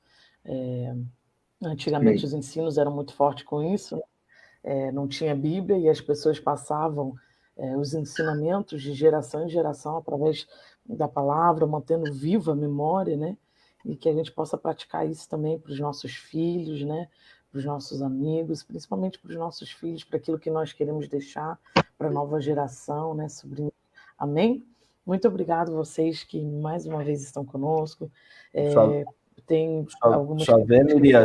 Antigamente os ensinos eram muito fortes com isso, né? Não tinha Bíblia e as pessoas passavam os ensinamentos de geração em geração através da palavra, mantendo viva a memória, né? E que a gente possa praticar isso também para os nossos filhos, né? Para os nossos amigos, principalmente para os nossos filhos, para aquilo que nós queremos deixar para a nova geração, né? Sobrinho. Amém? Muito obrigado a vocês que mais uma vez estão conosco. Tem algumas só ver, Miriam,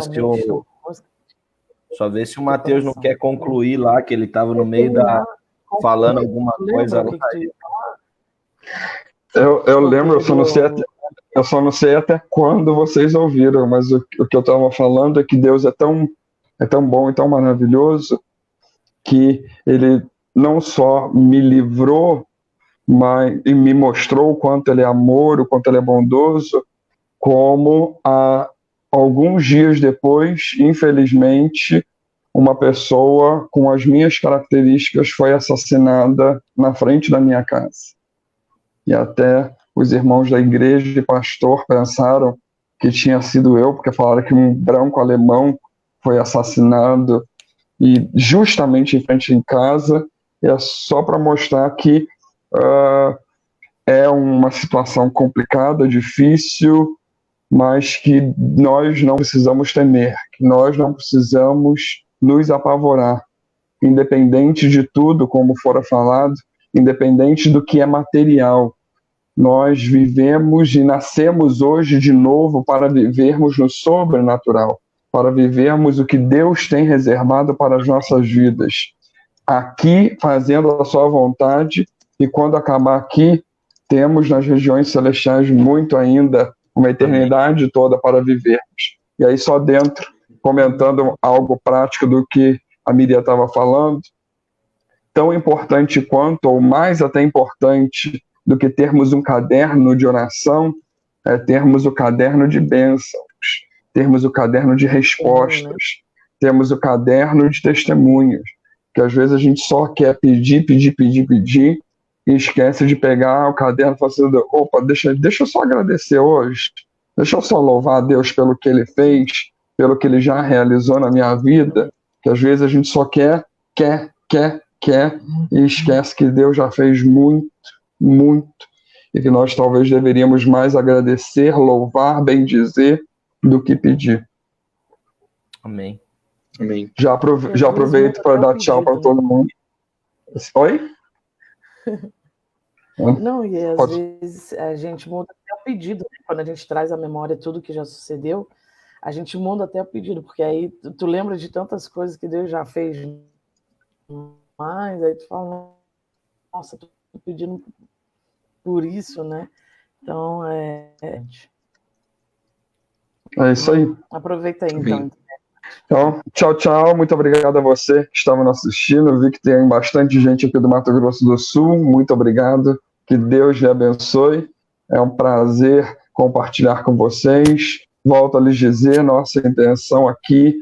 só ver se o Matheus não quer concluir lá, que ele estava no meio falando alguma coisa lá. Eu lembro, eu só não sei até quando vocês ouviram, mas o que eu estava falando é que Deus é tão bom e tão maravilhoso que Ele não só me livrou, mas e me mostrou o quanto Ele é amor, o quanto Ele é bondoso, como alguns dias depois, infelizmente, uma pessoa com as minhas características foi assassinada na frente da minha casa. E até os irmãos da igreja e pastor pensaram que tinha sido eu, porque falaram que um branco alemão foi assassinado e justamente em frente em casa. É só para mostrar que é uma situação complicada, difícil, mas que nós não precisamos temer, que nós não precisamos nos apavorar, independente de tudo, como fora falado, independente do que é material. Nós vivemos e nascemos hoje de novo para vivermos no sobrenatural, para vivermos o que Deus tem reservado para as nossas vidas. Aqui, fazendo a sua vontade, e quando acabar aqui, temos nas regiões celestiais muito ainda, uma eternidade toda para vivermos. E aí só dentro, comentando algo prático do que a Miriam estava falando, tão importante quanto, ou mais até importante do que termos um caderno de oração, é termos o caderno de bênçãos, termos o caderno de respostas, termos o caderno de testemunhos, que às vezes a gente só quer pedir, e esquece de pegar o caderno e falar assim, opa, deixa eu só agradecer hoje, deixa eu só louvar a Deus pelo que Ele fez, pelo que Ele já realizou na minha vida, que às vezes a gente só quer, e esquece que Deus já fez muito, e que nós talvez deveríamos mais agradecer, louvar, bendizer, do que pedir. Amém. Já aproveito para dar tchau para todo mundo. Oi? Não, e às vezes a gente muda até o pedido, né? Quando a gente traz à memória tudo que já sucedeu, a gente muda até o pedido, porque aí tu lembra de tantas coisas que Deus já fez mais, aí tu fala, nossa, tô pedindo por isso, né? Então, é isso aí. Aproveita aí, então. Então, tchau, muito obrigado a você que estava nos assistindo. Eu vi que tem bastante gente aqui do Mato Grosso do Sul, muito obrigado, que Deus lhe abençoe. É um prazer compartilhar com vocês. volto a lhes dizer, nossa intenção aqui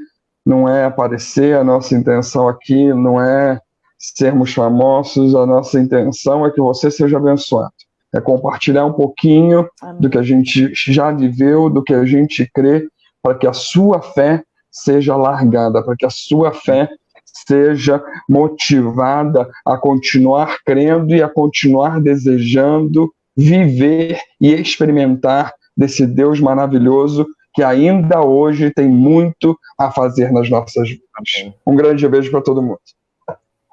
não é aparecer, a nossa intenção aqui não é sermos famosos, a nossa intenção é que você seja abençoado. É compartilhar um pouquinho do que a gente já viveu, do que a gente crê, para que a sua fé seja alargada, para que a sua fé seja motivada a continuar crendo e a continuar desejando viver e experimentar desse Deus maravilhoso que ainda hoje tem muito a fazer nas nossas vidas. Amém. Um grande beijo para todo mundo.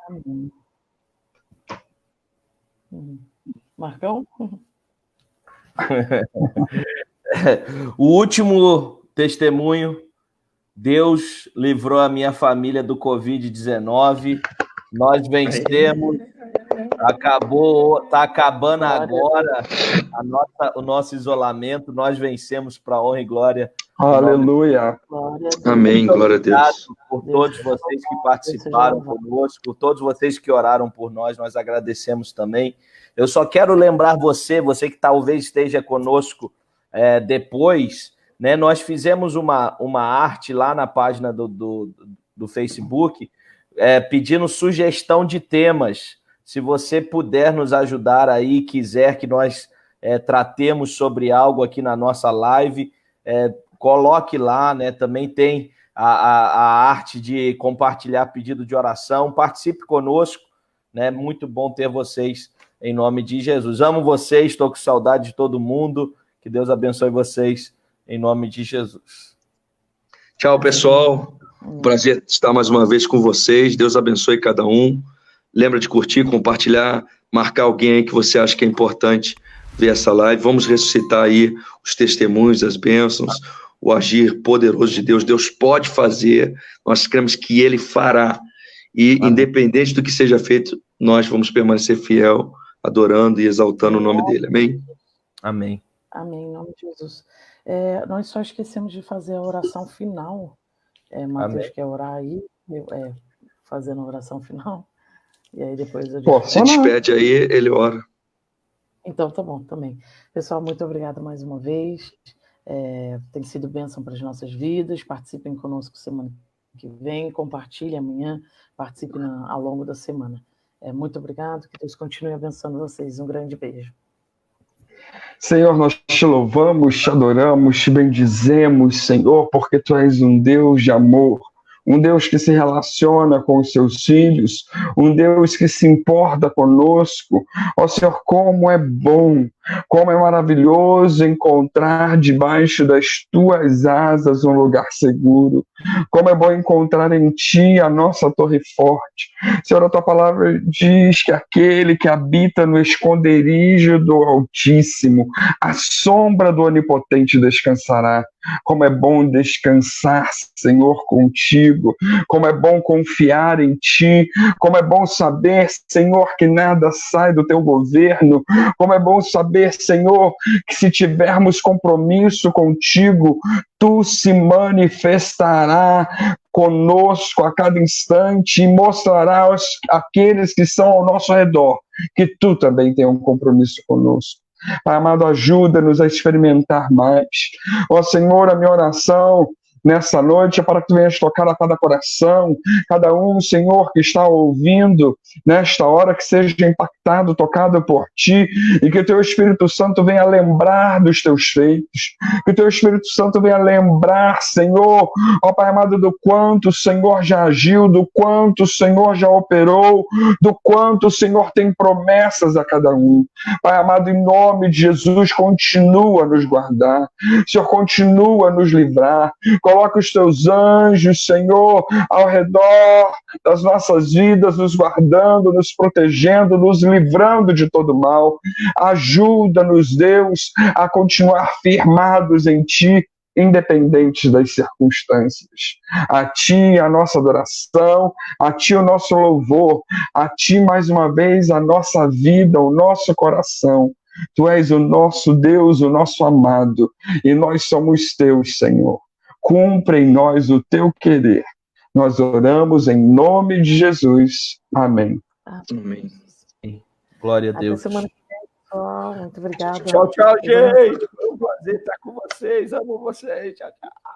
Amém. Marcão? O último testemunho: Deus livrou a minha família do Covid-19, nós vencemos, está acabando agora o nosso isolamento, nós vencemos para a honra e glória. Aleluia. Amém, glória a Deus. Por todos vocês que participaram conosco, por todos vocês que oraram por nós, nós agradecemos também. Eu só quero lembrar você que talvez esteja conosco depois, né? Nós fizemos uma arte lá na página do Facebook, pedindo sugestão de temas. Se você puder nos ajudar aí, quiser que nós tratemos sobre algo aqui na nossa live, coloque lá, né? Também tem a arte de compartilhar pedido de oração. Participe conosco, né? Muito bom ter vocês, em nome de Jesus. Amo vocês, estou com saudade de todo mundo. Que Deus abençoe vocês, em nome de Jesus. Tchau, pessoal. Prazer estar mais uma vez com vocês. Deus abençoe cada um. Lembra de curtir, compartilhar, marcar alguém aí que você acha que é importante ver essa live. Vamos ressuscitar aí os testemunhos, as bênçãos, o agir poderoso de Deus. Deus pode fazer, nós cremos que Ele fará. E independente do que seja feito, nós vamos permanecer fiel, adorando e exaltando o nome dEle. Amém? Amém. Amém, em nome de Jesus. Nós só esquecemos de fazer a oração final. Matheus quer orar aí, fazendo a oração final. E aí depois eu se despede aí, ele ora. Então, tá bom, também. Pessoal, muito obrigada mais uma vez. Tem sido bênção para as nossas vidas. Participem conosco semana que vem, compartilhem amanhã, participem ao longo da semana. Muito obrigado, que Deus continue abençoando vocês. Um grande beijo. Senhor, nós te louvamos, te adoramos, te bendizemos, Senhor, porque Tu és um Deus de amor, um Deus que se relaciona com os seus filhos, um Deus que se importa conosco. Ó Senhor, como é bom, como é maravilhoso encontrar debaixo das Tuas asas um lugar seguro. Como é bom encontrar em Ti a nossa torre forte. Senhor, a Tua palavra diz que aquele que habita no esconderijo do Altíssimo, à sombra do Onipotente descansará. Como é bom descansar, Senhor, contigo. Como é bom confiar em Ti. Como é bom saber, Senhor, que nada sai do Teu governo. Como é bom saber, Senhor, que se tivermos compromisso contigo, Tu se manifestará conosco a cada instante e mostrará àqueles que estão ao nosso redor que Tu também tem um compromisso conosco. Pai amado, ajuda-nos a experimentar mais. Ó Senhor, a minha oração nessa noite é para que Tu venhas tocar a cada coração, cada um, Senhor, que está ouvindo nesta hora, que seja impactado, tocado por Ti, e que o Teu Espírito Santo venha lembrar dos Teus feitos, que o Teu Espírito Santo venha lembrar, Senhor, ó Pai amado, do quanto o Senhor já agiu, do quanto o Senhor já operou, do quanto o Senhor tem promessas a cada um. Pai amado, em nome de Jesus, continua a nos guardar, Senhor, continua a nos livrar. Coloca os Teus anjos, Senhor, ao redor das nossas vidas, nos guardando, nos protegendo, nos livrando de todo mal. Ajuda-nos, Deus, a continuar firmados em Ti, independentes das circunstâncias. A Ti a nossa adoração, a Ti o nosso louvor, a Ti mais uma vez a nossa vida, o nosso coração. Tu és o nosso Deus, o nosso amado, e nós somos Teus, Senhor. Cumpre em nós o Teu querer. Nós oramos em nome de Jesus. Amém. Amém. Glória a Deus. Até semana que vem, pessoal. Muito obrigada. Tchau, gente. prazer estar com vocês. Amo vocês. Tchau, tchau.